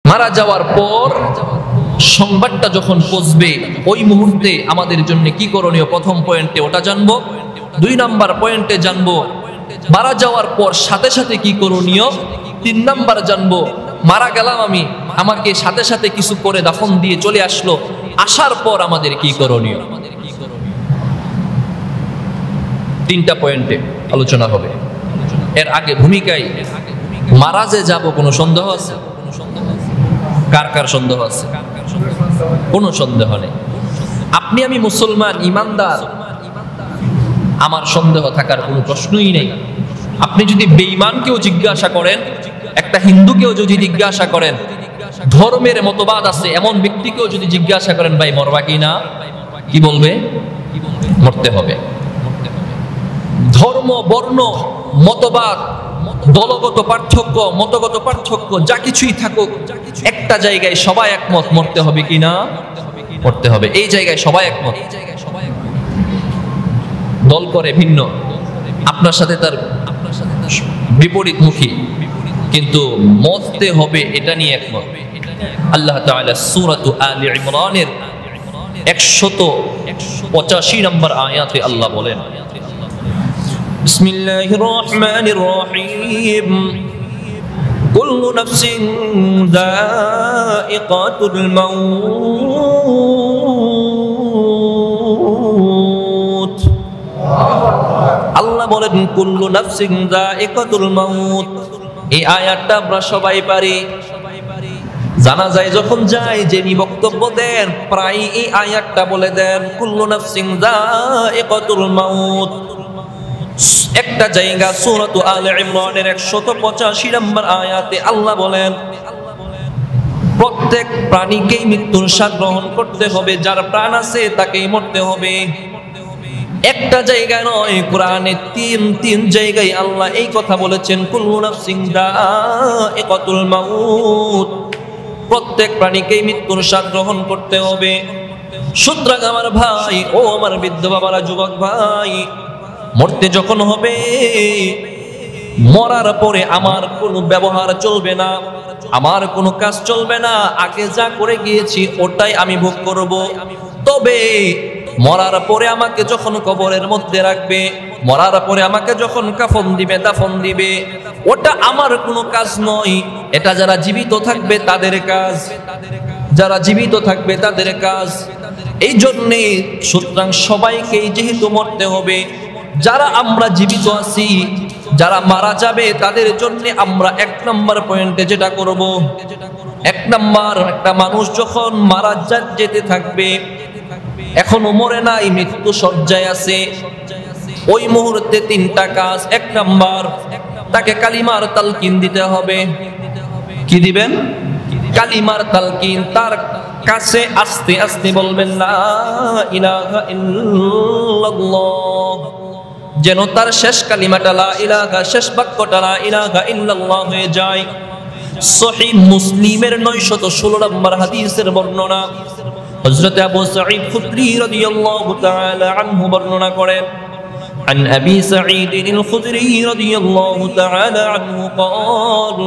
মারা যাওয়ার পর সংবাদটা যখন পৌঁছবে ওই মুহূর্তে আমাদের জন্য কি করণীয়, প্রথম পয়েন্টে ওটা জানবো। 2 নাম্বার পয়েন্টে জানবো মারা যাওয়ার পর সাথে সাথে কি করণীয়। 3 নাম্বার জানবো মারা গেলাম আমি, আমাকে সাথে সাথে কিছু করে দাফন দিয়ে চলে আসলো, আসার পর আমাদের কি করণীয়। 3টা পয়েন্টে আলোচনা হবে। এর আগে ভূমিকায় মারা যে যাব কোনো সন্দেহ আছে? কার কার সন্দেহ আছে? কোনো সন্দেহ নেই। আপনি আমি মুসলমান ইমানদার, আমার সন্দেহ থাকার কোনো প্রশ্নই নেই। আপনি যদি বেঈমানকেও জিজ্ঞাসা করেন, একটা হিন্দুকেও যদি জিজ্ঞাসা করেন, ধর্মের মতবাদ আছে এমন ব্যক্তিকেও যদি জিজ্ঞাসা করেন ভাই মরবা কি না, কি বলবে? মরতে হবে। ধর্ম, বর্ণ, মতবাদ, দলগত পার্থক্য, মতগত পার্থক্য যা কিছুই থাকুক, একটা জায়গায় সবাই একমত, মরতে হবে কি না? মরতে হবে। এই জায়গায় সবাই একমত। দল করে ভিন্ন, আপনার সাথে তার বিপরীতমুখী, কিন্তু মরতে হবে এটা নিয়ে একমত। আল্লাহ তাআলা সূরাত আলে ইমরানের 185 নম্বর আয়াতে আল্লাহ বলেন, বিসমিল্লাহির রহমানির রহিম, কুল্লু নাফসিন যায়িকাতুল মাউত। আল্লাহ বলেন কুল্লু নাফসিন যায়িকাতুল মাউত। এই আয়াতটা আমরা সবাই পারি। জানা যায় যখন যায়, যিনি বক্তব্য দেন প্রায় এই আয়াতটা বলে দেন, কুল্লু নাফসিন যায়িকাতুল মাউত। একটা জায়গা সূরাত আলে ইমরানের 185 নম্বর আয়াতে আল্লাহ বলেন, প্রত্যেক প্রাণীকেই মৃত্যুর স্বাদ গ্রহণ করতে হবে, যার প্রাণ আছে তাকেই মরতে হবে। একটা জায়গায় নয়, কোরআনে তিন জায়গায় আল্লাহ এই কথা বলেছেন, কুল্লু নাফসিন যায়িকাতুল মাউত। প্রত্যেক প্রাণীকেই মৃত্যুর স্বাদ গ্রহণ করতে হবে। সুতরাং আমার ভাই, ও আমার বৃদ্ধ বাবারা, যুবক ভাই, মরতে যখন হবে, মরার পরে আমার কোনো ব্যবহার চলবে না, আমার কোনো কাজ চলবে না। আগে যা করে গিয়েছি ওটাই আমি ভোগ করব। তবে মরার পরে আমাকে যখন কবরের মধ্যে রাখবে, মরার পরে আমাকে যখন কাফন দিবে, দাফন দিবে, ওটা আমার কোনো কাজ নয়। এটা যারা জীবিত থাকবে তাদের কাজ, যারা জীবিত থাকবে তাদের কাজ। এই জন্যে সুতরাং সবাইকেই যেহেতু মরতে হবে, যারা আমরা জীবিত আছি, যারা মারা যাবে তাদের জন্য আমরা 1 নম্বর পয়েন্টে যেটা করব, 1 নম্বর, একটা মানুষ যখন মারা যেতে থাকবে, এখনো মরে নাই, মৃত্যু সজ্জায় আছে, ওই মুহূর্তে 3টা কাজ। 1 নম্বর, তাকে কালিমার তালকিন দিতে হবে। কি দিবেন? কালিমার তালকিন। তার কাছে আস্তে আস্তে বলবেন লা ইলাহা ইল্লাল্লাহ, যেন তার শেষ কালিমাটা লা ইলাহা, শেষ বাক্যটা লা ইলাহা ইল্লাল্লাহ হয়ে যায়। সহিহ মুসলিমের 916 নম্বর হাদিসের বর্ণনা, হযরত আবু সাঈদ খুদরি রাদিয়াল্লাহু তাআলা আনহু বর্ণনা করেন, عن أبي سعيد الخدري رضي الله تعالى عنه قال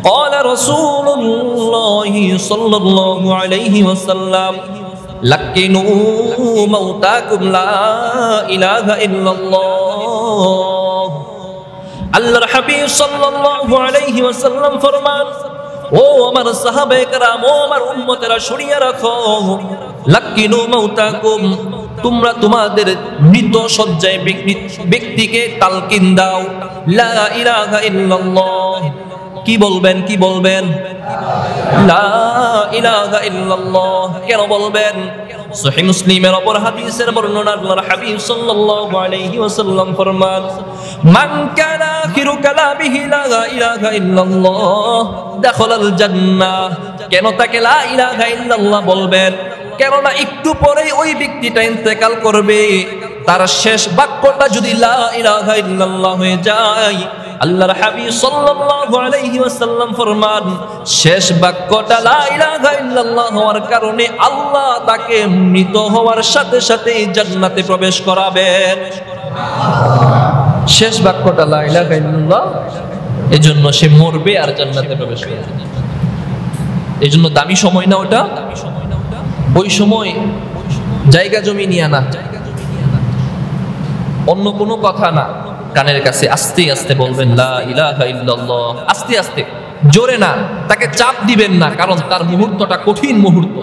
قال رسول الله صلى الله عليه وسلم لكنوا موتاكم لا إله إلا الله। আল্লাহর হাবিব সাল্লাল্লাহু আলাইহি ওয়াসাল্লাম ফরমান, ও আমার সাহাবায়ে কেরাম, ও আমার উম্মতেরা, শুনিয়ে রাখো, লাকিনু মাউতাকুম, তোমরা তোমাদের মৃত শয্যায় ব্যক্তিকে তালকিন দাও, লা ইলাহা ইল্লাল্লাহ। কি বলবেন? কি বলবেন? লা ইলাহা ইল্লাল্লাহ। কেন বলবেন? সহিহ মুসলিমের অপর হাদিসের বর্ণনা, আল্লাহর হাবিব সাল্লাল্লাহু আলাইহি ওয়াসাল্লাম ফরমান, মান কানা আখিরু কালামিহি লা ইলাহা ইল্লাল্লাহ দাখালাল জান্নাহ। কেন তাকে লা ইলাহা ইল্লাল্লাহ বলবেন? কেননা একটু পরেই ওই ব্যক্তিটা ইন্তেকাল করবে, তার শেষ বাক্যটা যদি লা ইলাহা ইল্লাল্লাহ হয়ে যায়, আল্লাহর হাবিব সাল্লাল্লাহু আলাইহি ওয়াসাল্লাম ফরমান, শেষ বাক্যটা লা ইলাহা ইল্লাল্লাহ হওয়ার কারণে আল্লাহ তাকে মৃত হওয়ার সাথে সাথে জান্নাতে প্রবেশ করাবেন। শেষ বাক্যটা লা ইলাহা ইল্লাল্লাহ, এজন্য সে মরবে আর জান্নাতে প্রবেশ করবে। এই জন্য দামি সময় না ওটা। ওই সময় জায়গা জমি নিয়ে না, অন্য কোনো কথা না, কানের কাছে আস্তে আস্তে বলবেন লা ইলাহা ইল্লাল্লাহ, আস্তে আস্তে, জোরে না। তাকে চাপ দিবেন না, কারণ তার মুহূর্তটা কঠিন মুহূর্ত।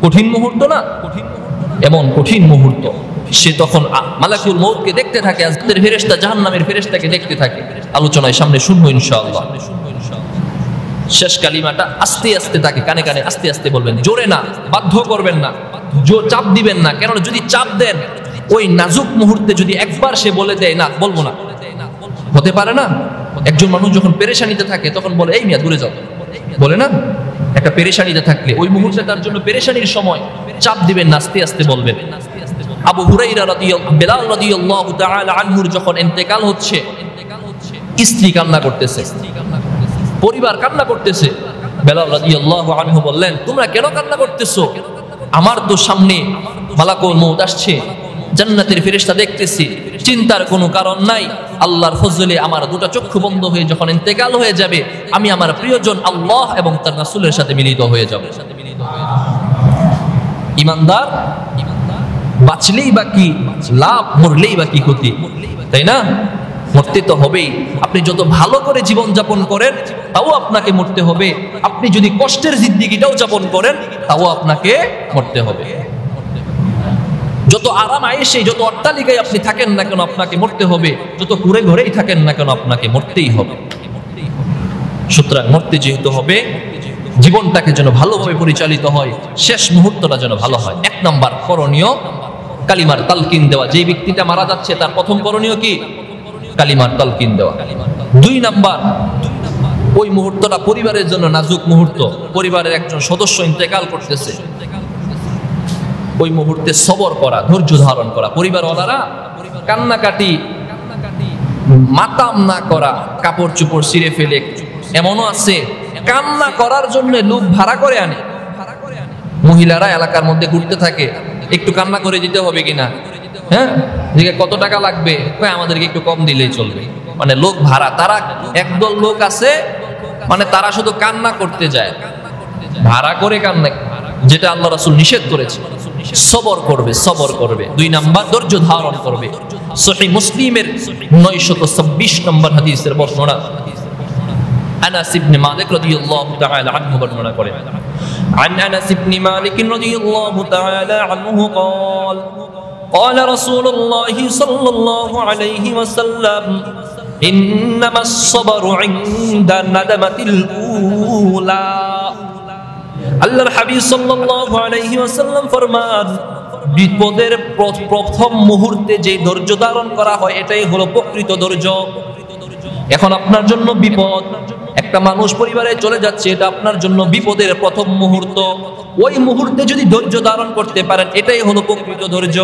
কঠিন মুহূর্ত না, এমন কঠিন মুহূর্ত। সে তখন মালাকুল মউতকে দেখতে থাকে, আজকের ফেরেশতা জাহান্নামের ফেরেশতাকে দেখতে থাকে। আলোচনায় সামনে শুনবো ইনশাআল্লাহ। শেষ কালিমাটা আস্তে আস্তে তাকে কানে কানে আস্তে আস্তে বলবেন, জোরে না, বাধ্য করবেন না, চাপ দিবেন না। কেন যদি চাপ দেন, ওই নাজুক মুহূর্তে যদি একবার সে বলে দেয় না বলবো না, হতে পারে না। একজন মানুষ যখন পেরেশানিতে থাকে তখন বলে এই মিয়া দূরে যাও, বলে না। একটা পেরেশানিতে থাকলে ওই মুহূর্তে তার জন্য পেরেশানির সময় চাপ দিবেন না, আস্তে আস্তে বলবেন। আবু হুরায়রা বেলাল রাদিয়াল্লাহু তাআলা আনহুর যখন ইন্তেকাল হচ্ছে, স্ত্রী কান্না করতেছে, পরিবার কান্না করতেছে। বেলাল রাদিয়াল্লাহু আনহু বললেন, তোমরা কেন কান্না করতেছো? আমার তো সামনে মালাকুল মউত আসছে, জান্নাতের ফেরেশতা দেখতেছি, চিন্তার কোনো কারণ নাই। আল্লাহর ফজলে আমার দুটো চক্ষু বন্ধ হয়ে যখন ইন্তেকাল হয়ে যাবে, আমি আমার প্রিয়জন আল্লাহ এবং তার রাসূলের সাথে মিলিত হয়ে যাব। ঈমানদার বাঁচলেই বা কি লাভ, মরলেই বা কি ক্ষতি, তাই না? মরতে তো হবেই। আপনি যত ভালো করে জীবন যাপন করেন তাও আপনাকে মরতে হবে। আপনি যদি কষ্টের জিন্দেগিটাও যাপন করেন তাও আপনাকে মরতে হবে। যত আরাম আয়েশে, যত অট্টালিকায় আপনি থাকেন না কেন আপনাকে মরতে হবে। যত কুড়ে ঘরেই থাকেন না কেন আপনাকে মরতেই হবে। সুতরাং মরতে যেহেতু হবে, জীবনটাকে যেন ভালোভাবে পরিচালিত হয়, শেষ মুহূর্তটা যেন ভালো হয়। 1 নাম্বার করণীয় কালিমার তালকিন দেওয়া। যে ব্যক্তিটা মারা যাচ্ছে তার প্রথম করণীয় কি? কালিমার তালকিন দেওয়া। 2 নাম্বার, ওই মুহূর্তটা পরিবারের জন্য নাজুক মুহূর্ত, পরিবারের একজন সদস্য ইন্তেকাল করতেছে, ওই মুহূর্তে সবর করা, ধৈর্য ধারণ করা। পরিবারওয়ালারা কান্নাকাটি, মাতাম না করা, কাপড় চোপড় ছিঁড়ে ফেলে, এমনও আছে কান্না করার জন্য লোক ভাড়া করে আনে। মহিলারা এলাকার মধ্যে ঘুরতে থাকে, একটু কান্না করে দিতে হবে কিনা, হ্যাঁ, কত টাকা লাগবে, আমাদেরকে একটু কম দিলেই চলবে। মানে লোক ভাড়া। তারা একদল লোক আছে, মানে তারা শুধু কান্না করতে যায়, ভাড়া করে কান্না, যেটা আল্লাহ রাসূল নিষেধ করেছে। সবর করবে, সবর করবে। 2 নাম্বার, ধৈর্য ধারণ করবে। সহিহ মুসলিমের 926 নম্বর হাদিসের বর্ণনা আনাস ইবনে মালিক রাদিয়াল্লাহু তাআলা আনহু বর্ণনা করেন। عن أنس بن مالك رضي الله تعالى عنه قال قال رسول الله صلى الله عليه وسلم إنما الصبر عند الندمة الأولى। আল্লাহর হাবিব সাল্লাল্লাহু আলাইহি ওয়াসাল্লাম ফরমান, বিপদের প্রথম মুহূর্তে যে ধৈর্য ধারণ করা হয় এটাই হলো প্রকৃত ধৈর্য। এখন আপনার জন্য বিপদ, একটা মানুষ পরিবারে চলে যাচ্ছে, এটা আপনার জন্য বিপদের প্রথম মুহূর্ত। ওই মুহূর্তে যদি ধৈর্য ধারণ করতে পারেন এটাই হলো প্রকৃত ধৈর্য।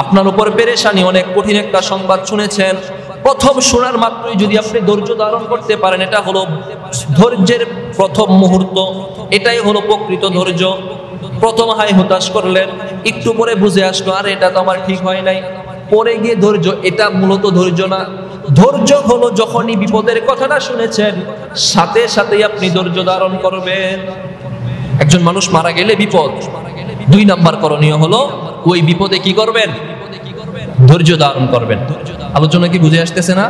আপনার উপর পেরেশানি, অনেক কঠিন একটা সংবাদ শুনেছেন, প্রথম শোনার মাত্রই যদি আপনি ধৈর্য ধারণ করতে পারেন এটা হলো ধৈর্যের প্রথম মুহূর্ত, এটাই হলো প্রকৃত ধৈর্য। প্রথম হাই হতাশ করলেন, একটু পরে বুঝে আসলো আরে এটা তো আমার ঠিক হয় নাই, পরে গিয়ে ধৈর্য, এটা মূলত ধৈর্য না। ধৈর্য হলো যখনই বিপদের কথাটা শুনেছেন সাথে সাথেই আপনি ধৈর্য ধারণ করবেন। একজন মানুষ মারা গেলে বিপদ, 2 নাম্বার করণীয় হলো ওই বিপদে কি করবেন? ধৈর্য ধারণ করবেন। আলোচনা কি বুঝে আসতেছে না?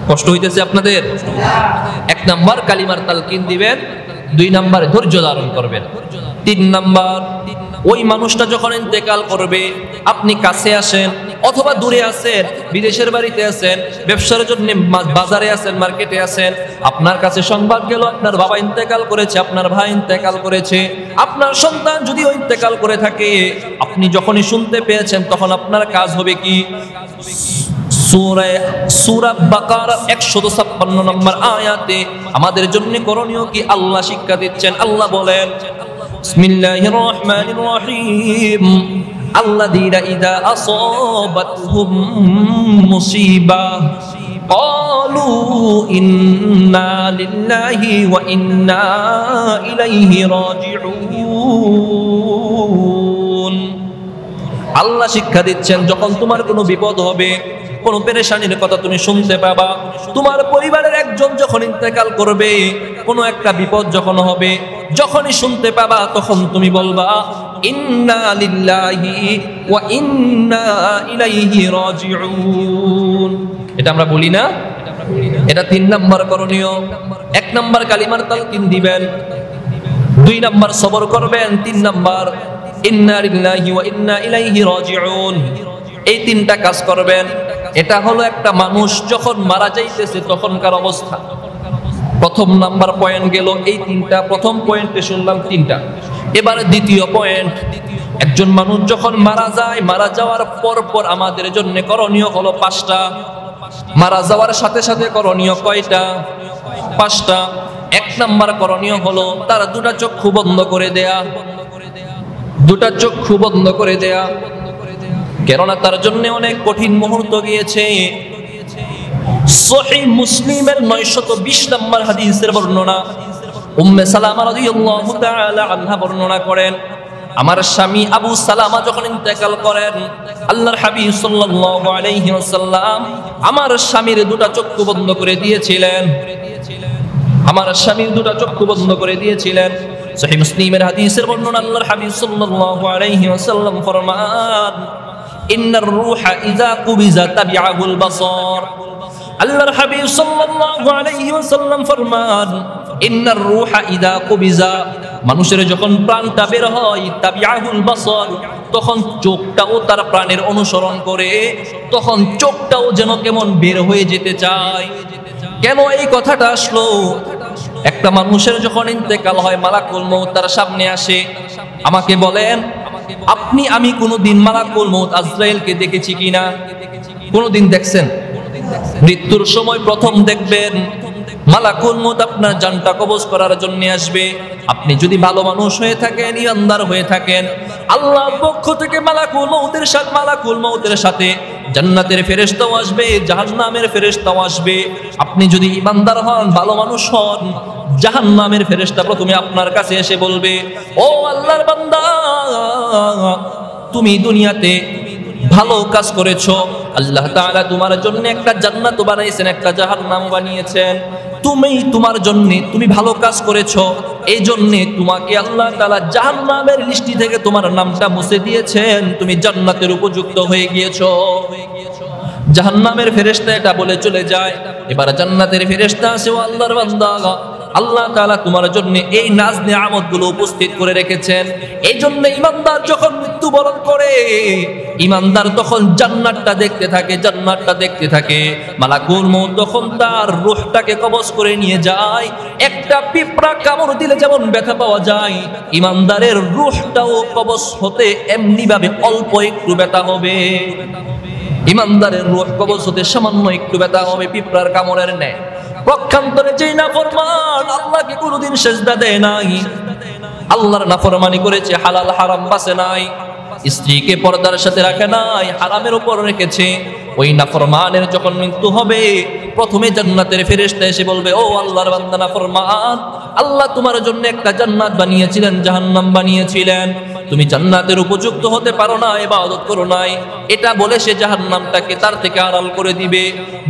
কষ্ট হইতেছে আপনাদের? 1 নাম্বার কালিমার তালকিন দিবেন, 2 নাম্বার ধৈর্য ধারণ করবেন। 3 নাম্বার, ওই মানুষটা যখন ইন্তেকাল করবে আপনি কাছে আসেন অথবা দূরে আছেন, বিদেশের বাড়িতে আছেন, ব্যবসার জন্য বাজারে আছেন, মার্কেটে আছেন, আপনার কাছে সংবাদ গেল আপনার বাবা ইন্তেকাল করেছে, আপনার ভাই ইন্তেকাল করেছে, আপনার সন্তান যদিও ইন্তেকাল করে থাকে, আপনি যখনই শুনতে পেয়েছেন তখন আপনার কাজ হবে কি? সূরা বাকারা 156 নম্বর আয়াতে আমাদের জন্য করণীয় কি আল্লাহ শিক্ষা দিচ্ছেন। আল্লাহ বলেন, বিসমিল্লাহির রহমানির রহিম, আল্লাযীনা ইযা আসাবাতহুম মুসিবা ক্বালু ইন্না লিল্লাহি ওয়া ইন্না ইলাইহি রাজিউন। আল্লাহ শিক্ষা দিচ্ছেন, যখন তোমার কোনো বিপদ হবে, কোন পেরেশানির কথা তুমি শুনতে পাবা, তোমার পরিবারের একজন যখন ইন্তেকাল করবে, কোনো একটা বিপদ যখন হবে, যখনই শুনতে পাবা তখন তুমি বলবা ইন্না লিল্লাহি ওয়া ইন্না ইলাইহি রাজিউন। এটা আমরা বলি না? এটা 3 নাম্বার করণীয়। 1 নাম্বার কালিমার তালকিন দিবেন, 2 নাম্বার সবর করবেন, 3 নাম্বার ইন্না লিল্লাহি ওয়া ইন্না ইলাইহি রাজিউন। এই 3টা কাজ করবেন। এটা হলো একটা মানুষ যখন মারা যাইতেছে তখনকার অবস্থা। প্রথম নাম্বার পয়েন্ট গেল, এই 3টা প্রথম পয়েন্টে শুনলাম 3টা। এবারে দ্বিতীয় পয়েন্ট, একজন মানুষ যখন মারা যায়, মারা যাওয়ার পর আমাদের জন্য করণীয় হলো 5টা। মারা যাওয়ার সাথে সাথে করণীয় কয়টা? 5টা। 1 নাম্বার করণীয় হলো তার 2টা চক্ষু বন্ধ করে দেয়া। 2টা চক্ষু বন্ধ করে দেয়া, কেননা তার জন্য অনেক কঠিন মুহূর্ত গিয়েছে। সহিহ মুসলিমের 920 নম্বর হাদিসের বর্ণনা, উম্মে সালামা রাদিয়াল্লাহু তাআলা আনহা বর্ণনা করেন, আমার স্বামী আবু সালামা যখন ইন্তেকাল করেন, আল্লাহর হাবিব সাল্লাল্লাহু আলাইহি ওয়াসাল্লাম আমার স্বামীর 2টা চক্ষু বন্ধ করে দিয়েছিলেন। আমার স্বামীর 2টা চক্ষু বন্ধ করে দিয়েছিলেন। সহিহ মুসলিমের হাদিসের বর্ণনা, আল্লাহর হাবিব সাল্লাল্লাহু আলাইহি ওয়াসাল্লাম ফরমান, ইন্নার রূহা ইযা কুবিজা তাবিআহুল বাসার। আল্লাহর হাবিব সাল্লাল্লাহু আলাইহি ওয়াসাল্লাম ফরমান, ইন্নার রূহা ইযা কুবিজা, মানুষের যখন প্রাণটা বের হয়, তাবিআহুল বাসার, তখন চোখটাও তার প্রাণের অনুসরণ করে, তখন চোখটাও যেন কেমন বের হয়ে যেতে চায়। কেন এই কথাটা আসলো? একটা মানুষের যখন ইন্তেকাল হয়, মালাকুল মউত তার সামনে আসে। আমাকে বলেন, আমি কোনোদিন মালাকুল মউত আজরাইলকে দেখেছি কিনা? কোনোদিন দেখছেন? মৃত্যুর সময় প্রথম দেখবেন মালাকুল মউত আপনার জানটা কবজ করার জন্য আসবে। আপনি যদি ভালো মানুষ হয়ে থাকেন, ইমানদার হয়ে থাকেন, আল্লাহর পক্ষ থেকে মালাকুল মউতের সাথে জান্নাতের ফেরেশতাও আসবে, জাহান্নামের ফেরেশতাও আসবে। আপনি যদি ইমানদার হন, ভালো মানুষ হন, জাহান্নামের ফেরেশতা প্রথমে আপনার কাছে এসে বলবে, ও আল্লাহর বান্দা, তুমি দুনিয়াতে ভালো কাজ করেছো, আল্লাহ তাআলা তোমার জন্য একটা জান্নাত বানাইছেন, একটা জাহান্নাম বানিয়েছেন। তুমি ভালো কাজ করেছো, এই জন্য তোমাকে আল্লাহ তাআলা জাহান্নামের লিস্টি থেকে তোমার নামটা মুছে দিয়েছেন, তুমি জান্নাতের উপযুক্ত হয়ে গিয়েছো। জাহান্নামের ফেরেশতা এটা বলে চলে যায়। এবার জান্নাতের ফেরেশতা আসে, ও আল্লাহর বান্দা, আল্লাহ তাআলা তোমার জন্য এই নাজ নিয়ামতগুলো উপস্থিত করে রেখেছেন। এই জন্য ইমানদার যখন মৃত্যুবরণ করে, ইমানদার তখন জান্নাতটা দেখতে থাকে। মালাকুল মউত তখন তার রূহটাকে কবজ করে নিয়ে যায়। একটা পিঁপড়া কামড় দিলে যেমন ব্যথা পাওয়া যায়, ইমানদারের রূহটাও কবজ হতে এমনি ভাবে অল্প একটু ব্যথা হবে। ইমানদারের রূহ কবজ হতে সামান্য একটু ব্যথা হবে, পিঁপড়ার কামড়ের ন্যায়। পক্ষান্তরে যেই নাফরমান আল্লাহকে কোনোদিন সেজদা দেয় নাই, আল্লাহর নাফরমানি করেছে, হালাল হারাম বাছে নাই, স্ত্রীকে পর্দার সাথে রাখে নাই, হারামের উপর রেখেছে, ওই নাফরমানের যখন মৃত্যু হবে, প্রথমে জান্নাতের ফেরেশতা এসে বলবে, ও আল্লাহর বান্দা নাফরমান, আল্লাহ তোমার জন্য একটা জান্নাত বানিয়েছিলেন, জাহান্নাম বানিয়েছিলেন, তুমি জান্নাতের উপযুক্ত হতে পারো না, ইবাদত করো নাই। এটা বলে সে জাহান্নামটাকে তার থেকে আড়াল করে দিবে।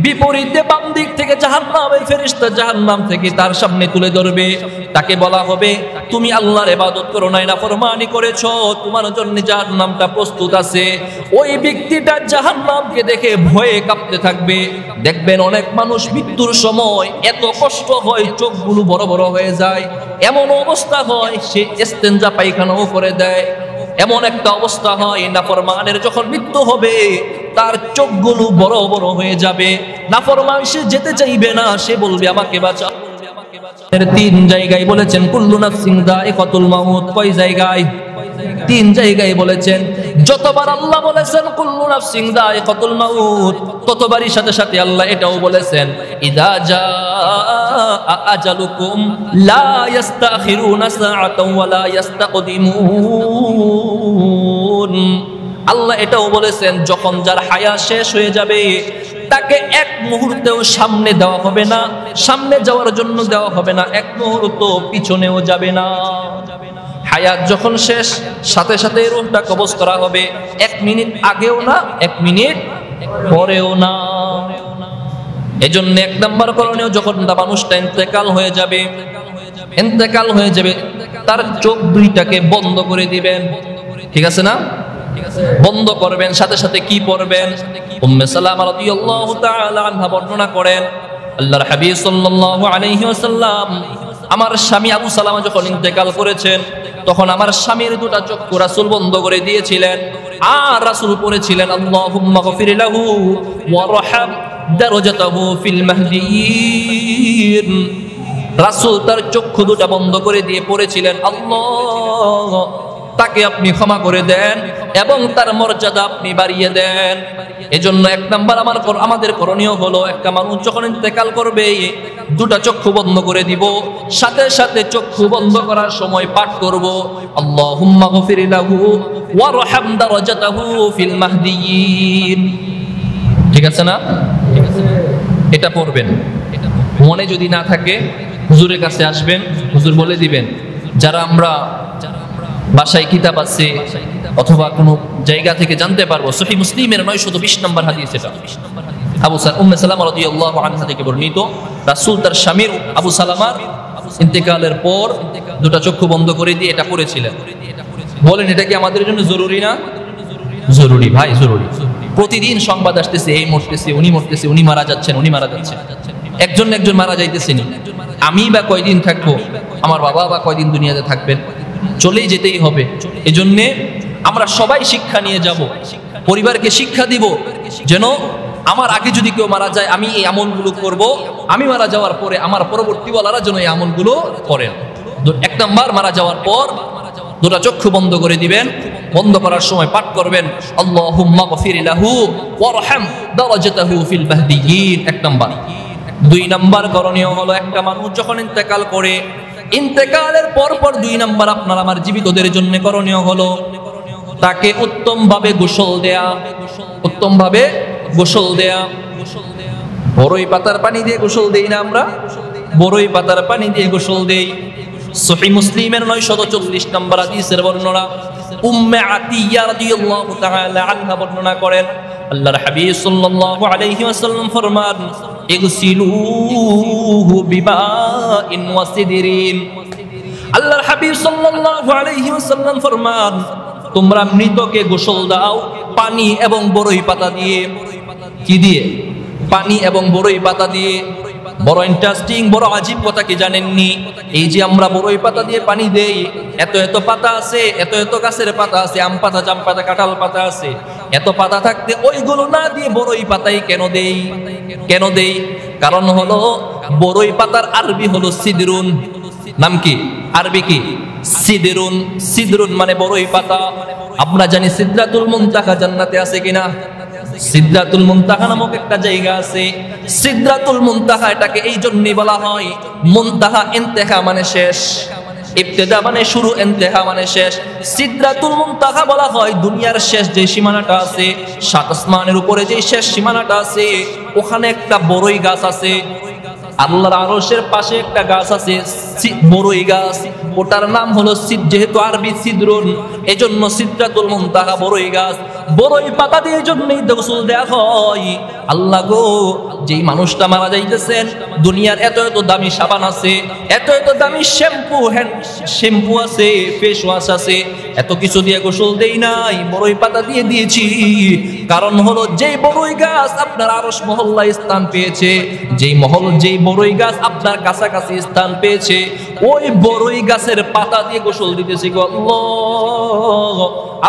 বিপরীতে বাম দিক থেকে জাহান্নামের ফেরেশতা জাহান্নাম থেকে তার সামনে তুলে ধরবে। তাকে বলা হবে, তুমি আল্লাহর ইবাদত করো নাই, নাফরমানি করেছো, তোমার জন্য জাহান্নামটা প্রস্তুত আছে। ওই ব্যক্তিটা জাহান্নামকে দেখে ভয়ে কাঁপতে থাকবে। দেখবেন অনেক মানুষ মৃত্যুর সময় এত কষ্ট হয়, চোখগুলো বড় বড় হয়ে যায়, এমন অবস্থা হয় সে ইস্তেনজা পায়খানাও করে দেয়। এমন একটা অবস্থা হয়, নাফরমানের যখন মৃত্যু হবে তার চোখগুলো বড় বড় হয়ে যাবে। নাফরমান সে যেতে চাইবে না, সে বলবে আমাকে বাঁচাও। 3 জায়গায় বলেছেন কুল্লু নাফসিন যায়িকাতুল মাউত। কয় জায়গায়? 3 জায়গায় বলেছেন। যতবার আল্লাহ বলেছেন কুল্লু নাফসিন যায়িকাতুল মাউত, ততবারই সাথে সাথে আল্লাহ এটাও বলেছেন, ইযা জাআ আজালুকুম লা ইস্তাখিরুনা সাআতাও ওয়া লা ইস্তাকদিমুন। আল্লাহ এটাও বলেছেন, যখন যার হায়াত শেষ হয়ে যাবে তাকে এক মুহূর্তেও সামনে দেওয়া হবে না, সামনে যাওয়ার জন্য দেওয়া হবে না, এক মুহূর্ত পিছনেও যাবে না। হায়াত যখন শেষ, সাথে সাথে রূহটা কবজ করা হবে, 1 মিনিট আগেও না, 1 মিনিট পরেও না। এজন্য 1 নাম্বার করণীয়, যখন মানুষটা ইন্তেকাল হয়ে যাবে, তার চোখ দুইটাকে বন্ধ করে দিবেন। ঠিক আছে না? বন্ধ করবেন, সাথে সাথে কি পড়বেন? উম্মে সালামা রাদিয়াল্লাহু তাআলা আনহা বর্ণনা করেন, আল্লাহর হাবিব সাল্লাল্লাহু আলাইহি ওয়াসাল্লাম আমার স্বামী আবু সালামা যখন ইন্তেকাল করেছেন তখন আমার স্বামীর দুটো চক্ষু রাসূল বন্ধ করে দিয়েছিলেন। আর রাসূল পড়েছিলেন আল্লাহুম্মা গফির লাহু ওয়ারহাম দারাজাতাহু ফিল মাহদিয়িন। রাসূল তার চক্ষু দুটো বন্ধ করে দিয়ে পড়েছিলেন, আল্লাহ তাকে আপনি ক্ষমা করে দেন এবং তার মর্যাদা আপনি বাড়িয়ে দেন। এজন্য এক নাম্বার আমাদের করণীয় হলো, একটা মানুষ যখন ইন্তেকাল করবে দুটা চক্ষু বন্ধ করে দিব, সাথে সাথে চক্ষু বন্ধ করার সময় পাঠ করব আল্লাহুম্মা গফির লাহু ওয়ারহাম দারাজাতাহু ফিল মাহদিয়িন। ঠিক আছে না? এটা পড়বেন। মনে যদি না থাকে হুজুরের কাছে আসবেন, হুজুর বলে দিবেন। যারা আমরা বাসায় কিতাব আছে অথবা কোনো জায়গা থেকে জানতে পারবো, সহিহ মুসলিমের 920 নম্বর হাদিস, এটা উম্মে সালামা রাদিয়াল্লাহু আনহা থেকে বর্ণিত। রাসূল তার স্বামীর আবু সালামার ইন্তেকালের পর দুটা চক্ষু বন্ধ করে দিয়ে এটা করেছিলেন। বলেন এটা কি আমাদের জন্য জরুরি না? জরুরি ভাই, জরুরি। প্রতিদিন সংবাদ আসতেছে, এই মরতেছে, উনি মরতেছে, উনি মারা যাচ্ছেন, উনি মারা যাচ্ছেন, একজন মারা যাইতেছেনি। আমি বা কয়দিন থাকবো, আমার বাবা বা কয়দিন দুনিয়াতে থাকবেন, চলেই যেতেই হবে। এজন্যে আমরা সবাই শিক্ষা নিয়ে যাব, পরিবারকে শিক্ষা দিব যেন আমার আগে যদি কেউ মারা যায় আমি এই আমলগুলো করব, আমি মারা যাওয়ার পরে আমার পরবর্তী ওয়ালারা যেন এই আমলগুলো করেন। এক নাম্বার, মারা যাওয়ার পর দুটা চক্ষু বন্ধ করে দিবেন, বন্ধ করার সময় পাঠ করবেন আল্লাহুম্মা গফির লাহু ওয়ারহাম দারাজাতাহু ফিল মাহদিয়িন। এক নাম্বার। দুই নাম্বার করণীয় হলো, একটা মানুষ যখন ইন্তেকাল করে, ইন্তেকালের পর 2 নাম্বার আপনার আমার জীবিতদের জন্য করণীয় হলো তাকে উত্তম ভাবে গোসল দেয়া। উত্তম ভাবে গোসল দেয়া। বড়ই পাতার পানি দিয়ে গোসল দেই না আমরা? বড়ই পাতার পানি দিয়ে গোসল দেই। সহিহ মুসলিমের 940 নম্বর হাদিসের বর্ণনা উম্মে আতিয়া রাদিয়াল্লাহু তাআলা আনহা বর্ণনা করেন, আল্লাহর হাবিব সাল্লাল্লাহু আলাইহি ওয়াসাল্লাম ফরমান, ইগসিলুহু বিমাইন ওয়া সিদরিন। আল্লাহর হাবিব সাল্লাল্লাহু আলাইহি ওয়াসাল্লাম ফরমান, তোমরা মৃতকে গোসল দাও পানি এবং বড়ই পাতা দিয়ে। কি দিয়ে? পানি এবং বড়ই পাতা দিয়ে। বড় ইন্টারেস্টিং, বড় আজীব কথা কি জানেননি? এই যে আমরা বড়ই পাতা দিয়ে পানি দেই, এত এত পাতা আছে, এত এত গাছের পাতা আছে, আম পাতা, জাম পাতা, কাঁঠাল পাতা আছে, এত পাতা থাকতে ওইগুলো না দিয়ে বড়ই পাতাই কেন দেই? কেন দেই? কারণ হলো বড়ই পাতার আরবি হলো সিদরুন। নাম কি? আরবি কি? সিদরুন। সিদরুন মানে বড়ই পাতা। আমরা জানি সিদরাতুল মুনতাহা জান্নাতে আছে কিনা? সিদরাতুল মুনতাহা নামক একটা জায়গা আছে। সিদরাতুল মুনতাহা এটাকে এই জন্যই বলা হয়, মুনতাহা ইন্তেহা মানে শেষ, ইবতিদা মানে শুরু, ইন্তেহা মানে শেষ। সিদরাতুল মুনতাহা বলা হয় দুনিয়ার শেষ যে সীমানাটা আছে, 7 আসমানের উপরে যে শেষ সীমানাটা আছে, ওখানে একটা বড়ই গাছ আছে। আল্লাহর আরশের পাশে একটা গাছ আছে, বড়ই গাছ, ওটার নাম হলো যেহেতু আরবি সিদরুন, এজন্য সিদরাতুল মুনতাহা বড়ই গাছ। বড়ই পাতা দিয়ে জন্যই গোসল দেয়া হয়। আল্লাহ গো, যেই মানুষটা মারা যাইতেছেন, দুনিয়ার এত এত দামি সাবান আছে, এত এত দামি শ্যাম্পু আছে, ফেস ওয়াশ আছে, এত কিছু দিয়ে গোসল দেই নাই, বড়ই পাতা দিয়ে দিয়েছি। কারণ হলো যেই বড়ই গাছ আপনার আরশ মহল্লায় স্থান পেয়েছে, যেই বড়ই গাছ আপনার কাছাকাছি স্থান পেয়েছে, ওই বড়ই গাছের পাতা দিয়ে গোসল দিতেছি গো আল্লাহ,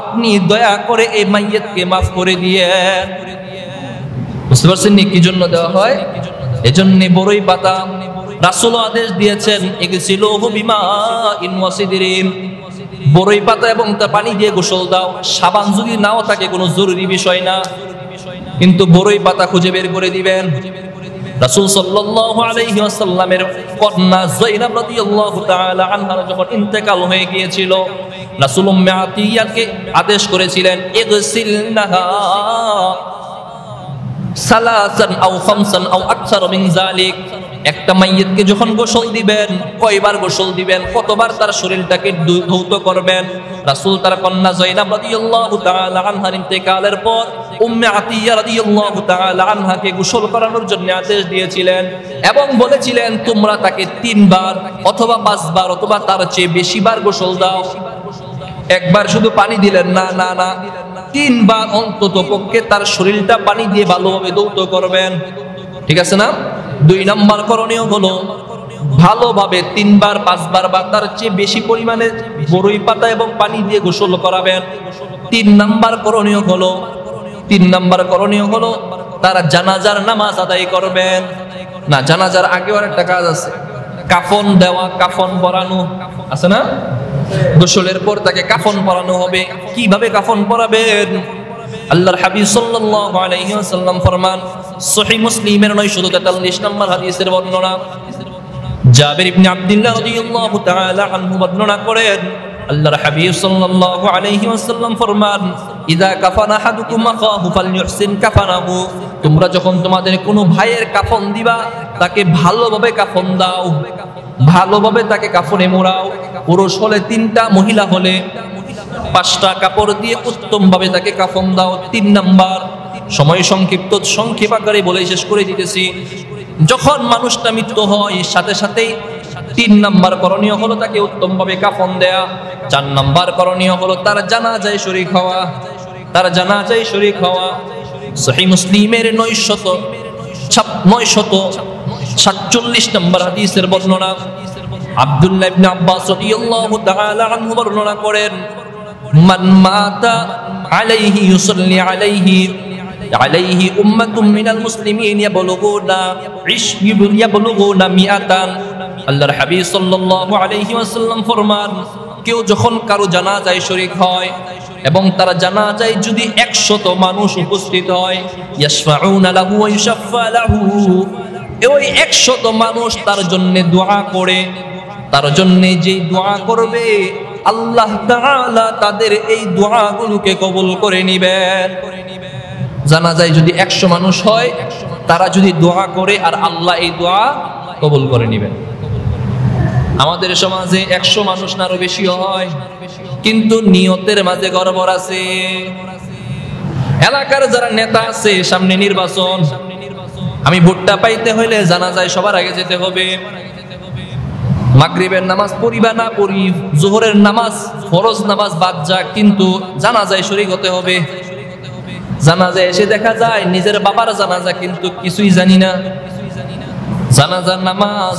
আপনি দয়া করে এই মাইয়্যিতকে মাফ করে দিয়েন। বুঝতে পারছেন নি কি জন্য দেওয়া হয়? এজন্য বড়ই পাতা। রাসূল আদেশ দিয়েছেন, ইগসিলুহু বিমাইন ওয়া সিদরিন, বড়ই পাতা এবং তার পানি দিয়ে গোসল দাও। সাবান যদি নাও থাকে কোনো জরুরি বিষয় না, কিন্তু বড়ই পাতা খুঁজে বের করে দিবেন। রাসূল সাল্লাল্লাহু আলাইহি ওয়াসাল্লামের কন্যা যায়নাব রাদিয়াল্লাহু তাআলা আনহা যখন ইন্তেকাল হয়ে গিয়েছিল, রাসূল উম্মে আতিয়াকে আদেশ করেছিলেন, ইগসিলনাহা সালাসান আও খামসান আও আকসার মিন যালিক, একটা মাইয়িতকে যখন গোসল দিবেন, কয়বার গোসল দিবেন, কতবার তার শরীরটাকে ধৌত করবেন? রাসূল তার কন্যা যায়েনাব রাদিয়াল্লাহু তাআলা আনহার ইন্তেকালের পর উম্মে আতিয়া রাদিয়াল্লাহু তাআলা আনহাকে গোসল করানোর জন্য আদেশ দিয়েছিলেন এবং বলেছিলেন তোমরা তাকে 3 বার অথবা 5 বার অথবা তার চেয়ে বেশি বার গোসল দাও। একবার শুধু পানি দিলেন না, না না, 3 বার অন্তত পক্ষে তার শরীরটা পানি দিয়ে ভালোভাবে ধৌত করবেন। ঠিক আছে না? 2 নম্বর করণীয় হলো ভালোভাবে 3 বার 5 বার বা তার চেয়ে বেশি পরিমাণে বরই পাতা এবং পানি দিয়ে গোসল করাবেন। 3 নম্বর করণীয় হলো তারা জানাজার নামাজ আদায় করবেন। না, জানাজার আগেও আরেকটা কাজ আছে, কাফন দেওয়া, কাফন পরানো আছে না? গোসলের পর তাকে কাফন পরানো হবে। কিভাবে কাফন পরাবেন? আল্লাহর হাবিব সাল্লাল্লাহু আলাইহি ওয়াসাল্লাম ফরমান, সহিহ মুসলিমের 943 নম্বর হাদিসের বর্ণনা, জাবির ইবনে আব্দুল্লাহ রাদিয়াল্লাহু তাআলা আনহু বর্ণনা করেন, আল্লাহর হাবিব সাল্লাল্লাহু আলাইহি ওয়াসাল্লাম ফরমান, ইযা কাফানা আহাদুকুম আখাহু ফালইউহসিন কাফানাহু, তোমরা যখন তোমাদের কোনো ভাইয়ের কাফন দিবা তাকে ভালোভাবে কাফন দাও, ভালোভাবে তাকে কাফনে মোড়াও। পুরুষ হলে 3টা, মহিলা হলে 5টা কাপড় দিয়ে উত্তমভাবে তাকে কাফন দাও। 3 নাম্বার, সময় সংক্ষেপ আকারে বলে শেষ করে দিতেছি, যখন মানুষটা মৃত্যু হয় সাথে সাথেই 3 নাম্বার করণীয় হলো তাকে উত্তমভাবে কাফন দেয়া। 4 নাম্বার করণীয় হলো তার জানাজায় শরীক হওয়া। সহিহ মুসলিমের 947 নম্বর হাদিসের বর্ণনা, আব্দুল্লাহ ইবনে আব্বাস রাদিয়াল্লাহু তাআলা আনহু বর্ণনা করেন, মান মাতা আলাইহি ইউসাল্লি আলাইহি উম্মাতুম মিনাল মুসলিমিন ইয়াবলুগুনা মিআতান। আল্লাহর হাবিব সাল্লাল্লাহু আলাইহি ওয়াসাল্লাম ফরমান, কেউ যখন কারো জানাজায় শরীক হয় এবং তার জানাজায় যদি 100 মানুষ উপস্থিত হয়, ইয়াশফাউনা লাহু ওয়া ইউশাফা লাহু, ওই 100 মানুষ তার জন্য দোয়া করে, তার জন্য যে দোয়া করবে আল্লাহ তাআলা তাদের এই দোয়াগুলোকে কবুল করে নেবেন। জানাজায় যদি 100 মানুষ হয়, তারা যদি দোয়া করে আর আল্লাহ এই দোয়া কবুল করে নেবেন। আমাদের সমাজে 100 মানুষ না আরো বেশি হয়, কিন্তু নিয়তের মাঝে গড়বড় আছে। এলাকার যারা নেতা আছে, সামনে নির্বাচন, আমি ভোটটা পাইতে হইলে জানাজায় সবার আগে যেতে হবে, মাগরিবের নামাজ পড়িবা না পড়ি, জোহরের নামাজ ফরজ নামাজ বাদ যাক, কিন্তু জানাজায় শরীক হতে হবে। জানাজায় এসে দেখা যায় নিজের বাবার জানাজা কিন্তু কিছুই জানি না, জানাজার নামাজ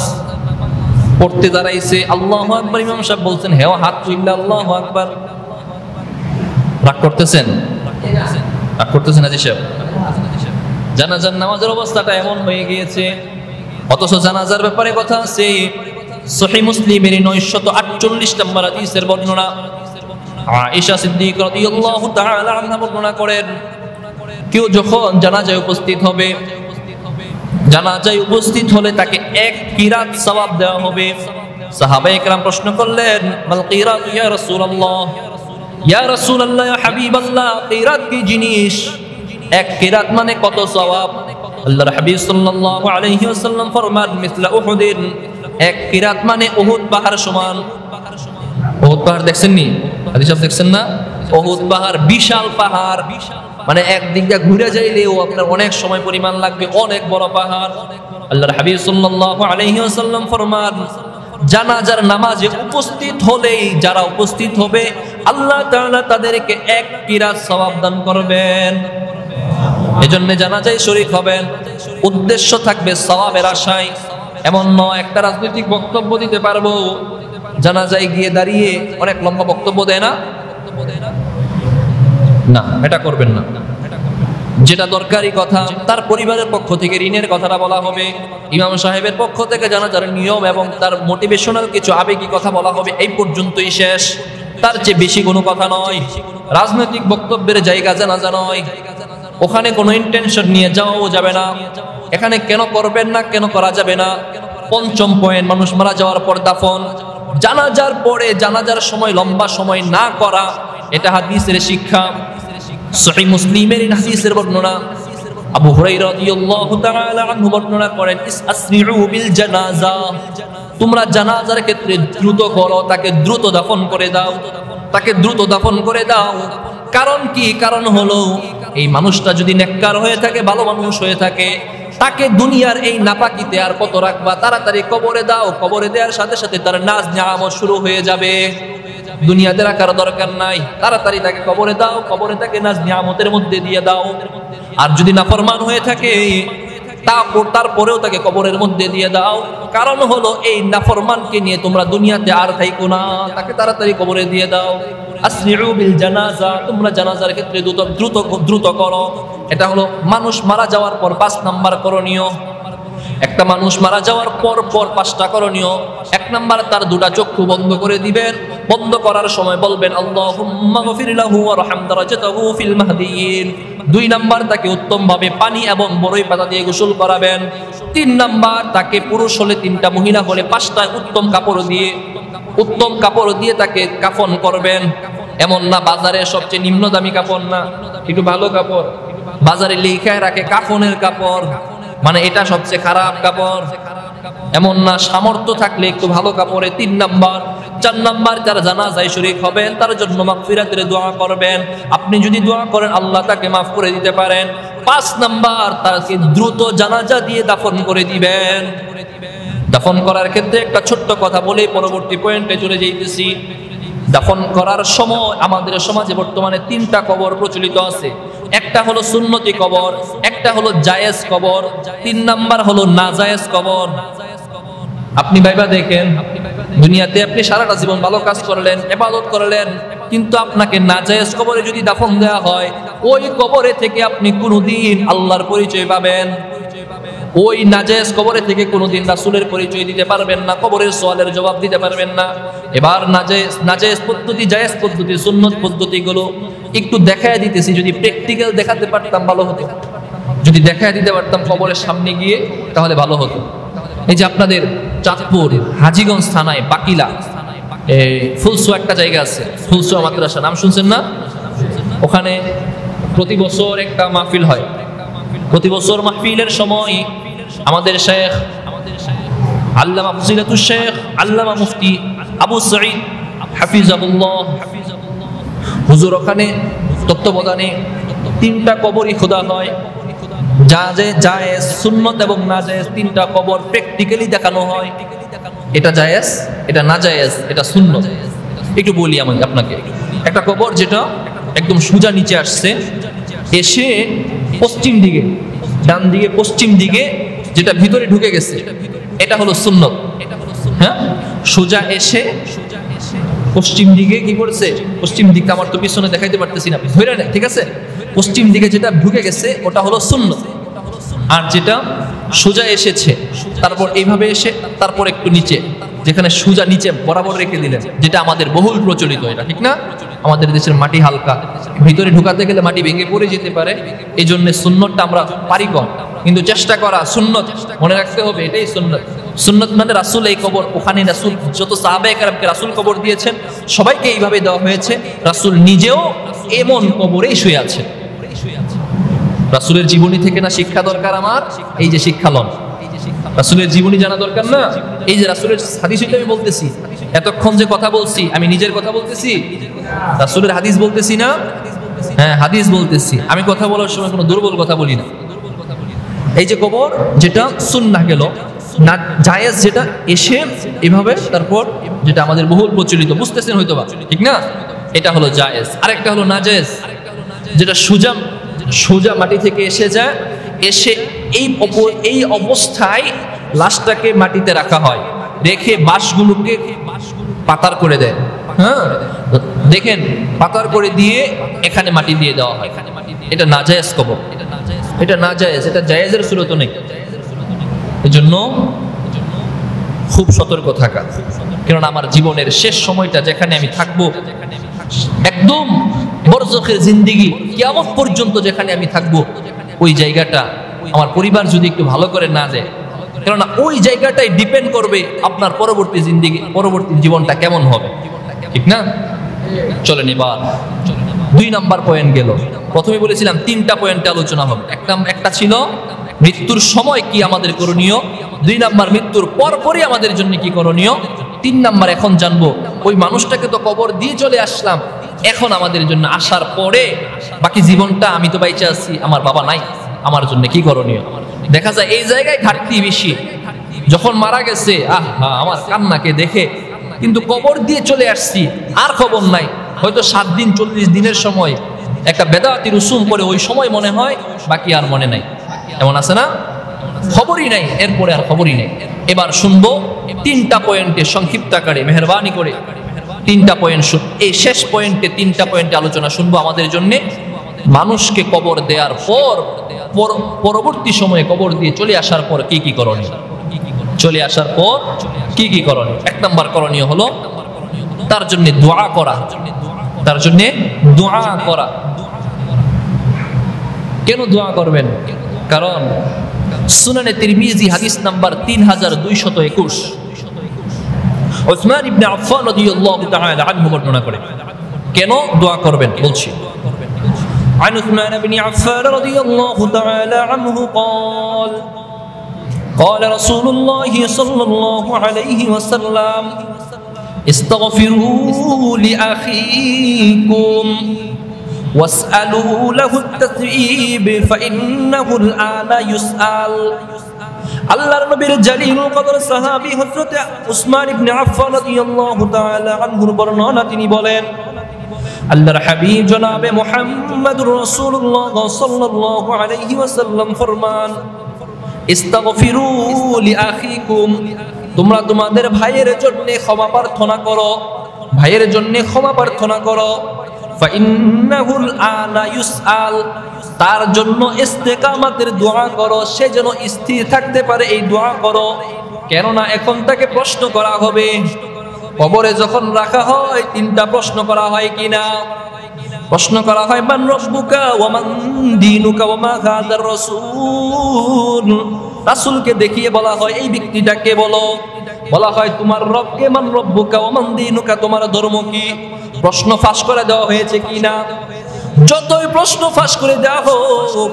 পড়তে দাঁড়াইছে, আল্লাহু আকবার, ইমাম সাহেব বলছেন হেও হাত তুললে আল্লাহু আকবার। রাগ করতেছেন আজি সাহেব? জানাজার নামাজের অবস্থাটা এমন হয়ে গিয়েছে, অথচ জানাজার ব্যাপারে কথা আছে। সহিহ মুসলিমের 948 নম্বর হাদিসের বর্ণনা, আয়েশা সিদ্দিকা রাদিয়াল্লাহু তাআলা আনহা বর্ণনা করেন, কেউ যখন জানাজায় উপস্থিত হবে, জানাজায় উপস্থিত হলে তাকে 1 কিরাত সওয়াব দেওয়া হবে। সাহাবায়ে কেরাম প্রশ্ন করলেন, মাল কিরাত ইয়া রাসূলুল্লাহ, ইয়া রাসূলুল্লাহ, ইয়া হাবিবাল্লাহ, কিরাত কি জিনিস? 1 কিরাত মানে কত সওয়াব? আল্লাহর হাবিব সাল্লাল্লাহু আলাইহি ওয়াসাল্লাম ফরমান, মিসলা উহুদিন, 1 কিরাত মানে উহুদ পাহাড় সমান। উহুদ পাহাড় দেখছেন নি? হাদিস দেখছেন না? উহুদ পাহাড় বিশাল পাহাড়, মানে একদিক দিয়ে ঘুরে যাইলেও আপনার অনেক সময় পরিমাণ লাগবে, অনেক বড় পাহাড়। আল্লাহর হাবিব সাল্লাল্লাহু আলাইহি ওয়াসাল্লাম ফরমান, জানাজার নামাজে উপস্থিত হলেই যারা উপস্থিত হবে আল্লাহ তাআলা তাদেরকে 1 কিরাত সওয়াব দান করবেন। এজন্য জানাজায় শরীক হবেন, উদ্দেশ্য থাকবে সওয়াবের আশায়। এমন নয় একটা রাজনৈতিক বক্তব্য দিতে পারবো, জানাজায় গিয়ে দাঁড়িয়ে অনেক লম্বা বক্তব্য দেয় না, না এটা করবেন না। যেটা দরকারি কথা, তার পরিবারের পক্ষ থেকে ঋণের কথাটা বলা হবে, ইমাম সাহেবের পক্ষ থেকে জানাজার নিয়ম এবং তার মোটিভেশনাল কিছু আবেগী কথা বলা হবে, এই পর্যন্তই শেষ, তার চেয়ে বেশি কোনো কথা নয়। রাজনৈতিক বক্তব্যের জায়গা জানাজা নয়, ওখানে কোনো ইন্টেনশন নিয়ে যাওয়াও যাবে না, এখানে কেন করবেন না, কেন করা যাবে না। 5ম পয়েন্ট, মানুষ মারা যাওয়ার পর দাফন। জানাজার পরে জানাজার সময় লম্বা সময় না করা, এটা হাদিসের শিক্ষা। সহিহ মুসলিমের হাদিসের বর্ণনা, আবু হুরায়রা রাদিয়াল্লাহু তাআলা আনহু বর্ণনা করেন, আসরিউ বিল জানাজা, তোমরা জানাজার ক্ষেত্রে দ্রুত করো, তাকে দ্রুত দাফন করে দাও, তাকে দ্রুত দাফন করে দাও। কারণ কি? কারণ হলো এই মানুষটা যদি নেককার হয়ে থাকে, ভালো মানুষ হয়ে থাকে, তাকে দুনিয়ার এই নাপাকিতে আর কত রাখবা? তাড়াতাড়ি কবরে দাও। কবরে দেওয়ার সাথে সাথে তার নাজ নিয়ামত শুরু হয়ে যাবে। দুনিয়াতে রাখার দরকার নাই, তাড়াতাড়ি তাকে কবরে দাও, কবরে তাকে নাজ নিয়ামতের মধ্যে দিয়ে দাও। আর যদি নাফরমান হয়ে থাকে তারপরেও তাকে কবরের মধ্যে দিয়ে দাও। কারণ হলো এই নাফরমানকে নিয়ে তোমরা দুনিয়াতে আর থাইকো না, তাকে তাড়াতাড়ি কবরে দিয়ে দাও। আসরিউ বিল জানাজা, তোমরা জানাজার ক্ষেত্রে দ্রুত করো। এটা হলো মানুষ মারা যাওয়ার পর 5 নাম্বার করণীয়। একটা মানুষ মারা যাওয়ার পর 5টা করণীয়। 1 নাম্বার, তার 2টা চক্ষু বন্ধ করে দিবেন। বন্ধ করার সময় বলবেন আল্লাহুম্মা গফির লাহু ওয়ারহাম দারাজাতাহু ফিল মাহদিয়িন। 2 নাম্বার, তাকে উত্তমভাবে পানি এবং বরই পাতা দিয়ে গোসল করাবেন। 3 নাম্বার, তাকে পুরুষ হলে 3টা, মহিলা হলে 5টা উত্তম কাপড় দিয়ে তাকে কাফন করবেন। এমন না বাজারে সবচেয়ে নিম্ন দামি কাপড় না, একটু ভালো কাপড়। বাজারে লেখায় রাখে কাফনের কাপড়, মানে এটা সবচেয়ে খারাপ কাপড়। এমন না, সামর্থ্য থাকলে একটু ভালো কাপড়ে। 3 নাম্বার। 4 নাম্বার, যারা জানাজায় শরীক হবেন তার জন্য মাগফিরাতের দোয়া করবেন। আপনি যদি দোয়া করেন আল্লাহ তাকে মাফ করে দিতে পারেন। 5 নাম্বার, তাকে দ্রুত জানাজা দিয়ে দাফন করে দিবেন। দাফন করার ক্ষেত্রে একটা ছোট্ট কথা বলে পরবর্তী পয়েন্টে চলে যাইতেছি। দাফন করার সময় আমাদের সমাজে বর্তমানে 3টা কবর প্রচলিত আছে। একটা হলো সুন্নতি কবর, একটা হলো জায়েজ কবর, 3 নাম্বার হলো নাজায়েজ কবর। আপনি ভাইবা দেখেন, দুনিয়াতে আপনি সারাটা জীবন ভালো কাজ করলেন, ইবাদত করলেন, কিন্তু আপনাকে নাজায়েজ কবরে যদি দাফন দেওয়া হয়, ওই কবরে থেকে আপনি কোনোদিন আল্লাহর পরিচয় পাবেন। ওই নাজায়েজ কবরে থেকে কোনোদিন রাসূলের পরিচয় দিতে পারবেন না, কবরের সওয়ালের জবাব দিতে পারবেন না। এবার নাজায়েজ পদ্ধতি, জায়েজ পদ্ধতি, সুন্নত পদ্ধতিগুলো একটু দেখায় দিতেছি। যদি প্র্যাকটিক্যাল দেখাতে পারতাম ভালো হতো, যদি দেখায় দিতে পারতাম কবরের সামনে গিয়ে, তাহলে ভালো হতো। এই যে আপনাদের চাঁদপুর হাজীগঞ্জ থানায় বাকিলা ফুলসুয়া একটা জায়গা আছে, ফুলসুয়া মাদ্রাসা, নাম শুনছেন না? ওখানে প্রতি বছর একটা মাহফিল হয়। প্রতি বছর মাহফিলের সময় আমাদের শেখ আল্লামা ফজিলাতুশ শেখ আল্লামা মুফতি আবু সাঈদ হাফিজাহুল্লাহ হুজুর ওখানে তত্ত্বাবধানে 3টা কবরই খোদা হয়। জায়েজ, সুন্নত এবং নাজায়েজ 3টা কবর প্র্যাকটিক্যালি দেখানো হয়। এটা জায়েজ, এটা নাজায়েজ, এটা সুন্নত। একটু বলি আমি আপনাকে। একটা কবর যেটা একদম সোজা নিচে আসছে, এসে পশ্চিম দিকে, ডান দিকে পশ্চিম দিকে যেটা ভিতরে ঢুকে গেছে, এটা হলো সুন্নত। হ্যাঁ, সোজা এসে পশ্চিম দিকে কি করছে? পশ্চিম দিকটা আমার তো পিছনে দেখাইতে পারতেছি না, ধরে নেন, ঠিক আছে? পশ্চিম দিকে যেটা ঢুকে গেছে ওটা হলো সুন্নত। আর যেটা সোজা এসেছে, তারপর এইভাবে এসে তারপর একটু নিচে, যেখানে সোজা নিচে বরাবর রেখে দিলেন, যেটা আমাদের বহুল প্রচলিত, এটা ঠিক না? আমাদের দেশের মাটি হালকা, ভিতরে ঢুকাতে গেলে মাটি ভেঙে পড়ে যেতে পারে, এই জন্য সুন্নতটা আমরা পারি কম, কিন্তু চেষ্টা করা সুন্নত, মনে রাখতে হবে এটাই সুন্নত। সুন্নত মানে রাসূল এই কবর, ওখানে রাসূল যত সাহাবায়ে কেরামকে রাসূল কবর দিয়েছেন সবাইকে এইভাবে দেওয়া হয়েছে। রাসূল নিজেও এমন কবরেই শুয়ে আছে। রাসূলের জীবনী থেকে না শিক্ষা দরকার আমার? এই যে শিক্ষা লন, রাসূলের জীবনী জানা দরকার না? এই যে রাসূলের হাদিসই আমি বলতেছি, এতক্ষণ যে কথা বলছি আমি নিজের কথা বলতেছি, রাসূলের হাদিস বলতেছি না? হ্যাঁ, হাদিস বলতেছি। আমি কথা বলার সময় কোনো দুর্বল কথা বলি না। এই যে কবর যেটা সুন্নাহ গেল, না জায়েজ যেটা এসে এভাবে, তারপর যেটা আমাদের বহুল প্রচলিত, বুঝতেছেন হয়তো বা, ঠিক না? এটা হলো জায়েজ। আরেকটা হলো নাজায়েজ, যেটা সোজা মাটি থেকে এসে যায়, এসে এই অবস্থায় লাশটাকে মাটিতে রাখা হয়, রেখে বাঁশগুলোকে পাতার করে দেয়। হ্যাঁ, দেখেন পাতার করে দিয়ে এখানে মাটি দিয়ে দেওয়া হয়। এটা নাজায়েজ কবর, এটা নাজায়েজ, এটা জায়েজের সুরত নেই। এজন্য খুব সতর্ক থাকা, কারণ আমার জীবনের শেষ সময়টা যেখানে আমি থাকবো, একদম বরজখের জিন্দেগি, কিয়ামত পর্যন্ত যেখানে আমি থাকবো, ওই জায়গাটা আমার পরিবার যদি একটু ভালো করে না যায়, কেননা ওই জায়গাটাই ডিপেন্ড করবে আপনার পরবর্তী জিন্দেগি, পরবর্তী জীবনটা কেমন হবে, ঠিক না? চলেন এবার 2 নাম্বার পয়েন্ট গেল। প্রথমে বলেছিলাম 3টা পয়েন্টে আলোচনা হবে। একটা ছিল মৃত্যুর সময় কি আমাদের করণীয়, 2 নাম্বার মৃত্যুর পরপরই আমাদের জন্য কি করণীয়, 3 নাম্বার এখন জানবো ওই মানুষটাকে তো কবর দিয়ে চলে আসলাম, এখন আমাদের জন্য আসার পরে বাকি জীবনটা আমি তো বাইচে আছি, আমার বাবা নাই, আমার জন্য কি করণীয়। দেখা যায় এই জায়গায় ঘাটতি বেশি। যখন মারা গেছে আমার কান্নাকে দেখে, কিন্তু কবর দিয়ে চলে আসছি আর খবর নাই, হয়তো 7 দিন 40 দিনের সময় একটা বেদাতি রুসুম করে ওই সময় মনে হয়, বাকি আর মনে নাই। এমন আছে না? খবরই নাই, এরপরে আর খবরই নেই। এবার শুনবো 3টা পয়েন্টে সংক্ষিপ্ত আকারে মেহেরবানি করে 3টা পয়েন্ট এই শেষ পয়েন্টে 3টা পয়েন্টে আলোচনা শুনবো আমাদের জন্য। মানুষকে কবর দেওয়ার পর পরবর্তী সময়ে কবর দিয়ে চলে আসার পর কি কি করণীয়, চলে আসার পর কি কি করণীয়। 1 নাম্বার করণীয় হলো তার জন্য দোয়া করা, তার জন্য দোয়া করা। কেন দোয়া করবেন? কারণ সুনানে তিরমিজি হাদিস নাম্বার 3221 উসমান ইবনে আফফান রাদিয়াল্লাহু তাআলা আনহু বর্ণনা করে কেন দোয়া করবেন বলছি। عن عثمان بن عفان رضي الله تعالى عنه قال قال رسول الله صلى الله عليه وسلم استغفروا لأخيكم واسألوا له التثويب فإنه الآن يسأل। আল্লাহর নবীর জালিলুল কদর সাহাবী হযরত উসমান ইবনে আফফান রাদিয়াল্লাহু তাআলা আনহুর বর্ণনা, তিনি বলেন আল্লাহর হাবিব জনাবে মুহাম্মদুর রাসূলুল্লাহ সাল্লাল্লাহু আলাইহি ওয়াসাল্লাম ফরমান ইস্তাগফিরু লিআখিকুম, তোমরা তোমাদের ভাইয়ের জন্য ক্ষমা প্রার্থনা করো, ভাইয়ের জন্য ক্ষমা প্রার্থনা করো। ফাইন্নাহুল আনা ইউসআল, তার জন্য ইস্তেকামাতের দোয়া করো, সে যেন স্থির থাকতে পারে এই দোয়া করো, কেননা এখন তাকে প্রশ্ন করা হবে। কবরে যখন রাখা হয় 3টা প্রশ্ন করা হয় কিনা? প্রশ্ন করা হয় মান রব্বুকা ওয়া মান দীনুকা ওয়া মা হাযার রাসূল, রাসূলকে দেখিয়ে বলা হয় এই ব্যক্তিটাকে বলো। বলা হয় তোমার রবকে, মান রব্বুকা ওয়া মান দীনুকা, তোমার ধর্ম কি? প্রশ্ন ফাঁস করে দেওয়া হয়েছে কিনা? যতই প্রশ্ন ফাঁস করে দেওয়া হোক,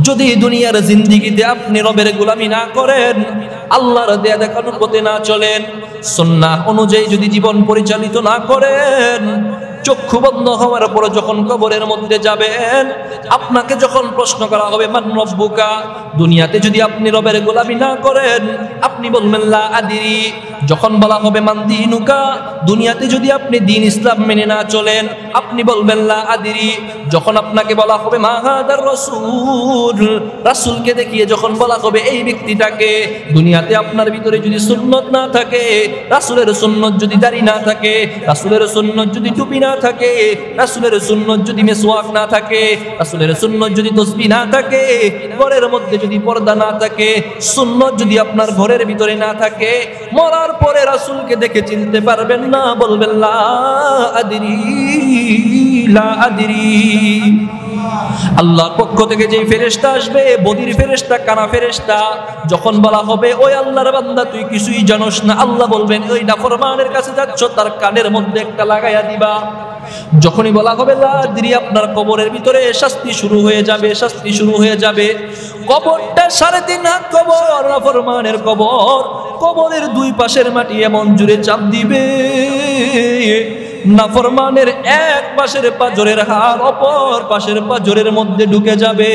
যদি দুনিয়ার জিন্দেগিতে আপনি রবের গোলামি না করেন, আল্লাহর দেয়া দেখানোর পথে না চলেন, সুন্নাহ অনুযায়ী যদি জীবন পরিচালিত না করেন, চক্ষু বন্ধ হওয়ার পর যখন কবরের মধ্যে যাবেন, আপনাকে যখন প্রশ্ন করা হবে মান রব্বুকা, দুনিয়াতে যদি আপনি রবের গোলামি না করেন আপনি বলবেন লা আদরি। যখন বলা হবে মান দীনুকা, দুনিয়াতে যদি আপনি দ্বীন ইসলাম মেনে না চলেন আপনি বলবেন লা আদরি। যখন আপনাকে বলা হবে মা হাদার রাসূল, রাসূলকে দেখিয়ে যখন বলা হবে এই ব্যক্তিটাকে, দুনিয়াতে আপনার ভিতরে যদি সুন্নত না থাকে, রাসূলের সুন্নত যদি দাড়ি না থাকে, রাসূলের সুন্নত যদি টুপি না থাকে, রাসূলের সুন্নত যদি মিসওয়াক না থাকে, রাসূলের সুন্নত যদি তাসবিহ না থাকে, ঘরের মধ্যে যদি পর্দা না থাকে, সুন্নত যদি আপনার ঘরের ভিতরে না থাকে, মরার পরে রাসূলকে দেখে চিনতে পারবেন না, বলবেন লা আদরি লা আদরি। আল্লাহর পক্ষ থেকে যেই ফেরেশতা আসবে, বদির ফেরেশতা, কানা ফেরেশতা, যখন বলা হবে ওই আল্লাহর বান্দা তুই কিছুই জানোস না, আল্লাহ বলবেন ওই নাফরমানের কাছে যাচ্ছ, তার কানের মধ্যে একটা লাগাইয়া দিবা। যখনই বলা হবে লা আদরি, আপনার কবরের ভিতরে শাস্তি শুরু হয়ে যাবে, শাস্তি শুরু হয়ে যাবে। কবরটা 3.5 হাত কবর, নাফরমানের কবর। কবরের 2 পাশের মাটি এমন জুড়ে চাপ দিবে, নাফরমানের এক পাশের পাঁজরের হাড় অপর পাশের পাঁজরের মধ্যে ঢুকে যাবে।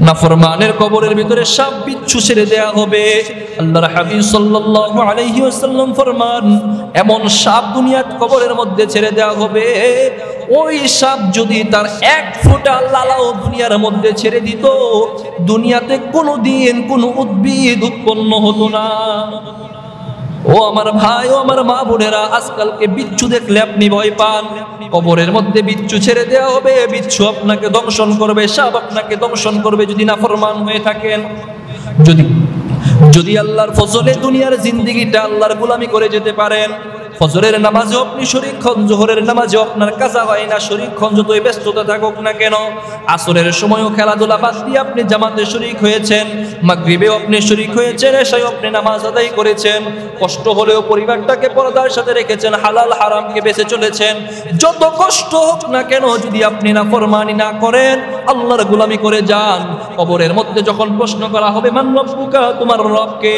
নাফরমানের কবরের ভিতরে সাপ বিচ্ছু ছেড়ে দেয়া হবে। আল্লাহর হাবিব সাল্লাল্লাহু আলাইহি ওয়াসাল্লাম ফরমান এমন সাপ দুনিয়ার কবরের মধ্যে ছেড়ে দেয়া হবে, ওই সাপ যদি তার 1 ফোঁটা লালাও দুনিয়ার মধ্যে ছেড়ে দিত, দুনিয়াতে কোনোদিন কোনো উদ্ভিদ উৎপন্ন হতো না। ও আমার ভাই, ও আমার মা বোনেরা, আজকালকে বিচ্ছু দেখলে আপনি ভয় পান। কবরের মধ্যে বিচ্ছু ছেড়ে দেওয়া হবে, বিচ্ছু আপনাকে দংশন করবে, সাপ আপনাকে দংশন করবে যদি নাফরমান হয়ে থাকেন। যদি আল্লাহর ফজলে দুনিয়ার জিন্দেগিটা আল্লাহর গোলামি করে যেতে পারেন, ফজরের নামাজেও আপনি শরীক হন, জোহরের নামাজেও আপনার কাজা হয় না, শরীক হন যতই ব্যস্ততা থাকুক না কেন। আসরের সময়ও খেলাধুলা বাদ দিয়ে আপনি জামাতে শরীক হয়েছেন, মাগরিবেও আপনি শরীক হয়েছেন, এশায় আপনি নামাজ আদায় করেছেন, কষ্ট হলেও পরিবারটাকে পর্দার সাথে রেখেছেন, হালাল হারামকে বেঁচে চলেছেন। যত কষ্ট হোক না কেন যদি আপনি নাফরমানি না করেন, আল্লাহর গোলামি করে যান, কবরের মধ্যে যখন প্রশ্ন করা হবে মান রব্বুকা, তোমার রবকে,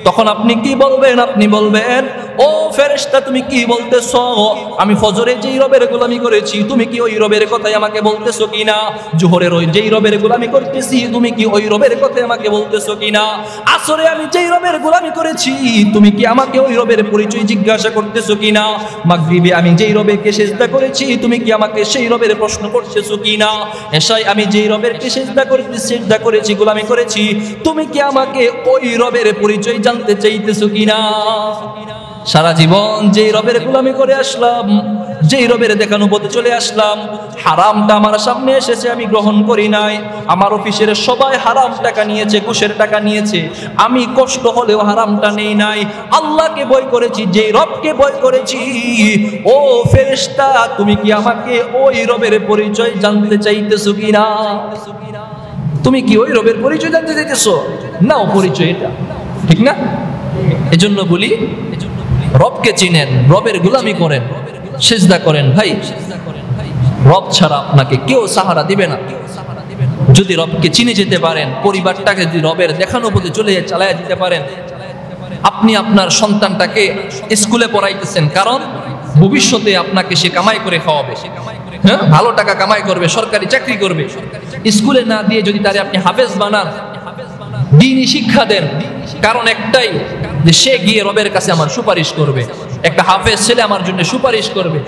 তখন আপনি কি বলবেন? আপনি বলবেন, ও ফেরেশতা তুমি কি বলতেছো? আমি ফজরে যেই রবের গোলামি করেছি, তুমি কি ওই রবের কথাই আমাকে বলতেছো কিনা? জোহরের ওই যেই রবের গোলামি করতেছি, তুমি কি ওই রবের কথাই আমাকে বলতেছো কিনা? আসরে আমি যেই রবের গোলামি করেছি, তুমি কি আমাকে ওই রবের পরিচয় জিজ্ঞাসা করতেছো কিনা? মাগরিবে আমি যেই রবেকে সিজদা করেছি, তুমি কি আমাকে সেই রবের প্রশ্ন করতেছো কিনা? এশায় আমি যেই রবের সিজদা করেছি, গোলামি করেছি, তুমি কি আমাকে ওই রবের পরিচয় জানতে চাইতেছো কিনা? সারা জীবন যেই রবের গোলামি করে আসলাম, যেই রবের দেখানো পথে চলে আসলাম, হারামটা আমার সামনে এসেছে, আমি গ্রহণ করি নাই। আমার অফিসের সবাই হারাম টাকা নিয়েছে, ঘুষের টাকা নিয়েছে, আমি কষ্ট হলেও হারামটা নেই নাই। আল্লাহকে ভয় করেছি, যেই রবকে ভয় করেছি, ও ফেরেশতা তুমি কি আমাকে ওই রবের পরিচয় জানতে চাইতেছো কিনা? তুমি কি ওই রবের পরিচয় জানতে চাইতেছো? নাও পরিচয়, এটা ঠিক না? এজন্য বলি, রবকে চিনেন, রবের গোলামি করেন, সিজদা করেন। ভাই, রব ছাড়া আপনাকে কেউ সাহারা দিবে না। যদি রবকে চিনে যেতে পারেন, পরিবারটাকে যদি রবের দেখানো পথে চলে চালায় দিতে পারেন, আপনি আপনার সন্তানটাকে স্কুলে পড়াইতেছেন, কারণ ভবিষ্যতে আপনাকে সে কামাই করে খাওয়াবে, হ্যাঁ, ভালো টাকা কামাই করবে, সরকারি চাকরি করবে। স্কুলে না দিয়ে যদি তারে আপনি হাফেজ বানান, দ্বীনি শিক্ষা দেন, কারণ একটাই, যে সে গিয়ে রবের কাছে আমার সুপারিশ করবে। একটা হাফেজ ছেলে আমার জন্য সুপারিশ করবে।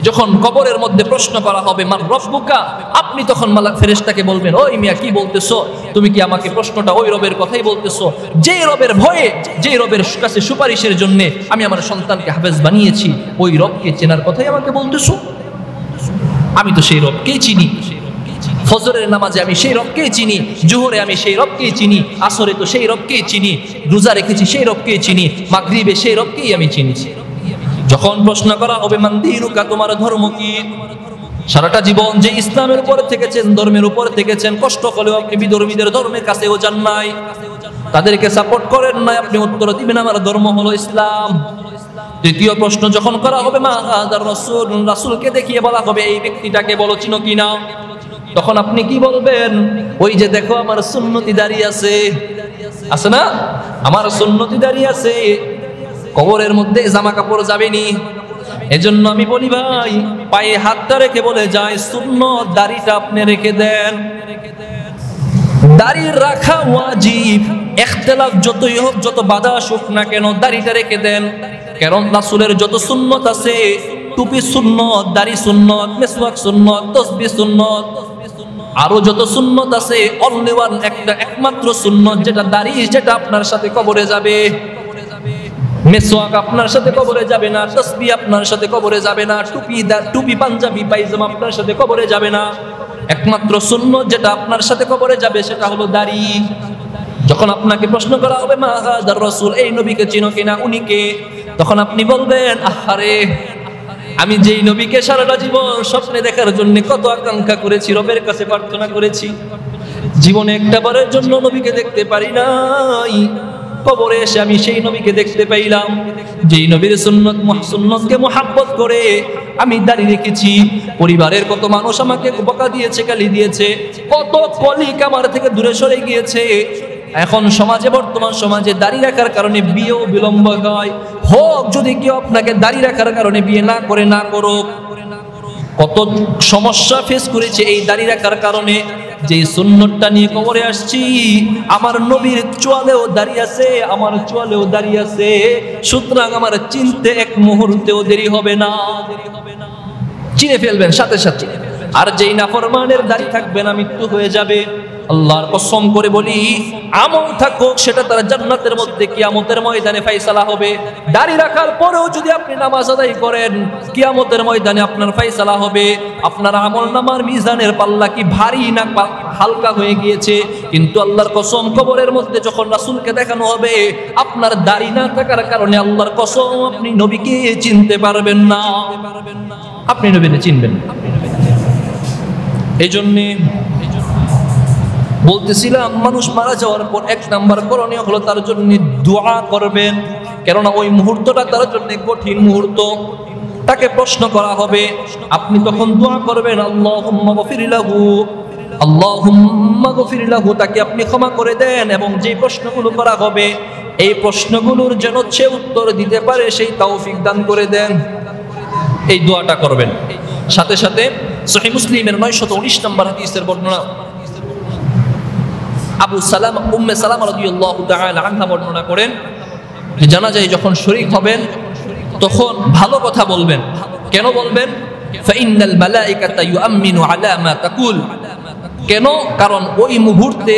যখন কবরের মধ্যে প্রশ্ন করা হবে মান রব্বুকা, আপনি তখন মালাক ফেরেশতাকে বলবেন, ওই মিয়া কি বলতেছো? তুমি কি আমাকে প্রশ্নটা ওই রবের কথাই বলতেছো? যেই রবের ভয়ে, যেই রবের কাছে সুপারিশের জন্য আমি আমার সন্তানকে হাফেজ বানিয়েছি, ওই রবকে চেনার কথাই আমাকে বলতেছো? আমি তো সেই রবকেই চিনি। ফজরের নামাজে আমি সেই রবকেই চিনি, জোহরে আমি সেই রবকেই চিনি, আসরে তো সেই রবকেই চিনি, রোজা রেখেছি সেই রবকেই চিনি, মাগরিবে সেই রবকেই আমি চিনিছি। যখন প্রশ্ন করা হবে মান দীনুকা, তোমার ধর্ম কি? সারাটা জীবন যে ইসলামের উপর থেকেছেন, ধর্মের উপর থেকেছেন, কষ্ট হলেও আপনি বিধর্মীদের ধর্মের কাছেও যান নাই, তাদেরকে সাপোর্ট করেন নাই, আপনি উত্তর দিবেন আমার ধর্ম হলো ইসলাম। তৃতীয় প্রশ্ন যখন করা হবে মা হাযার রাসূল, রাসূলকে দেখিয়ে বলা হবে এই ব্যক্তিটাকে বলো চিনো কিনা, তখন আপনি কি বলবেন? ওই যে দেখো আমার সুন্নতি দাঁড়িয়ে আছে, আছে না? আমার সুন্নতি দাঁড়িয়ে আছে। কবরের মধ্যে জামা কাপড় যাবেনি, এজন্য আমি বলি ভাই, পায়ে হাতটা রেখে বলে যায়, সুন্নত দাড়িটা আপনি রেখে দেন। দাড়ি রাখা ওয়াজিব, ইখতিলাফ যতই হোক, যত বাধা আসুক না কেন, দাড়িটা রেখে দেন। কারণ রাসূলের যত সুন্নত আছে, টুপি সুন্নত, দাড়ি সুন্নত, মিসওয়াক সুন্নত, তাসবিহ সুন্নত, আরো যত সুন্নত আছে, অনলি ওয়ান, একটা একমাত্র সুন্নত, যেটা দাড়ি, যেটা আপনার সাথে কবরে যাবে। মিসওয়াক আপনার সাথে কবরে যাবে না, তাসবিহ আপনার সাথে কবরে যাবে না, টুপি পাঞ্জাবি পায়জামা আপনার সাথে কবরে যাবে না। একমাত্র সুন্নত যেটা আপনার সাথে কবরে যাবে সেটা হলো দাড়ি। যখন আপনাকে প্রশ্ন করা হবে মা হাযার রাসূল, এই নবীকে চিনো কিনা, উনি কে? তখন আপনি বলবেন, আহারে, আমি যেই নবীকে সারাটা জীবন স্বপ্নে দেখার জন্য কত আকাঙ্ক্ষা করেছি, রবের কাছে প্রার্থনা করেছি, জীবনে একটাবারের জন্য নবীকে দেখতে পারি নাই, কবরে এসে আমি সেই নবীকে দেখতে পাইলাম। যেই নবীর সুন্নতকে মুহাব্বত করে আমি দাঁড়িয়ে রেখেছি, পরিবারের কত মানুষ আমাকে বকা দিয়েছে, গালি দিয়েছে, কত কলিগ আমার থেকে দূরে সরে গিয়েছে। এখন সমাজে, বর্তমান সমাজে দাঁড়িয়ে রাখার কারণে বিয়েও বিলম্ব হয়। হোক যদি কেউ আপনাকে দাঁড়িয়ে রাখার কারণে বিয়ে না করে, না করুক, কত সমস্যা ফেস করেছে এই দাঁড়িয়ে রাখার কারণে। যে সুন্নতটা নিয়ে কবরে আসছি, আমার নবীর চোয়ালেও দাঁড়িয়ে আছে, আমার চোয়ালেও দাঁড়িয়ে আছে, সুতরাং আমার চিনতে এক মুহূর্তেও দেরি হবে না, চিনে ফেলবেন সাথে সাথে। আর যেই নাফরমানের দাড়ি থাকবে না, মৃত্যু হয়ে যাবে। আল্লাহর কসম করে বলি, আমল থাকুক সেটা তার জান্নাতের মধ্যে কিয়ামতের ময়দানে ফায়সালা হবে। দাড়ি রাখার পরেও যদি আপনি নামাজ আদায় করেন, কিয়ামতের ময়দানে আপনার ফায়সালা হবে। আপনার আমল নামার মিজানের পাল্লা কি ভারী না হালকা হয়ে গিয়েছে, কিন্তু আল্লাহর কসম কবরের মধ্যে যখন রাসূলকে দেখানো হবে, আপনার দাড়ি না থাকার কারণে আল্লাহর কসম আপনি নবীকে চিনতে পারবেন না, আপনি নবীকে চিনবেন না। এই জন্য বলতেছিলাম, মানুষ মারা যাওয়ার পর এক নাম্বার করণীয় হলো তার জন্য দোয়া করবেন, কেননা ওই মুহূর্তটা তার জন্য কঠিন মুহূর্ত। তাকে প্রশ্ন করা হবে, আপনি তখন দোয়া করবেন আল্লাহুম্মা গফির লাহু, আল্লাহুম্মা গফির লাহু, তাকে আপনি ক্ষমা করে দেন। এবং যে প্রশ্নগুলো করা হবে এই প্রশ্নগুলোর যেন সে উত্তর দিতে পারে সেই তৌফিক দান করে দেন, এই দোয়াটা করবেন। সাথে সাথে সহিহ মুসলিমের 919 নম্বর হাদিসের বর্ণনা, আবু সালামা উম্মে সালামা রাদিয়াল্লাহু তাআলা আনহা বর্ণনা করেন যে জানাজায় যখন শরীক হবেন তখন ভালো কথা বলবেন। কেন বলবেন? ফাইন্নাল মালাইকাতা ইউআমিনু আলা মা তাকুল। কেন? কারণ ওই মুহূর্তে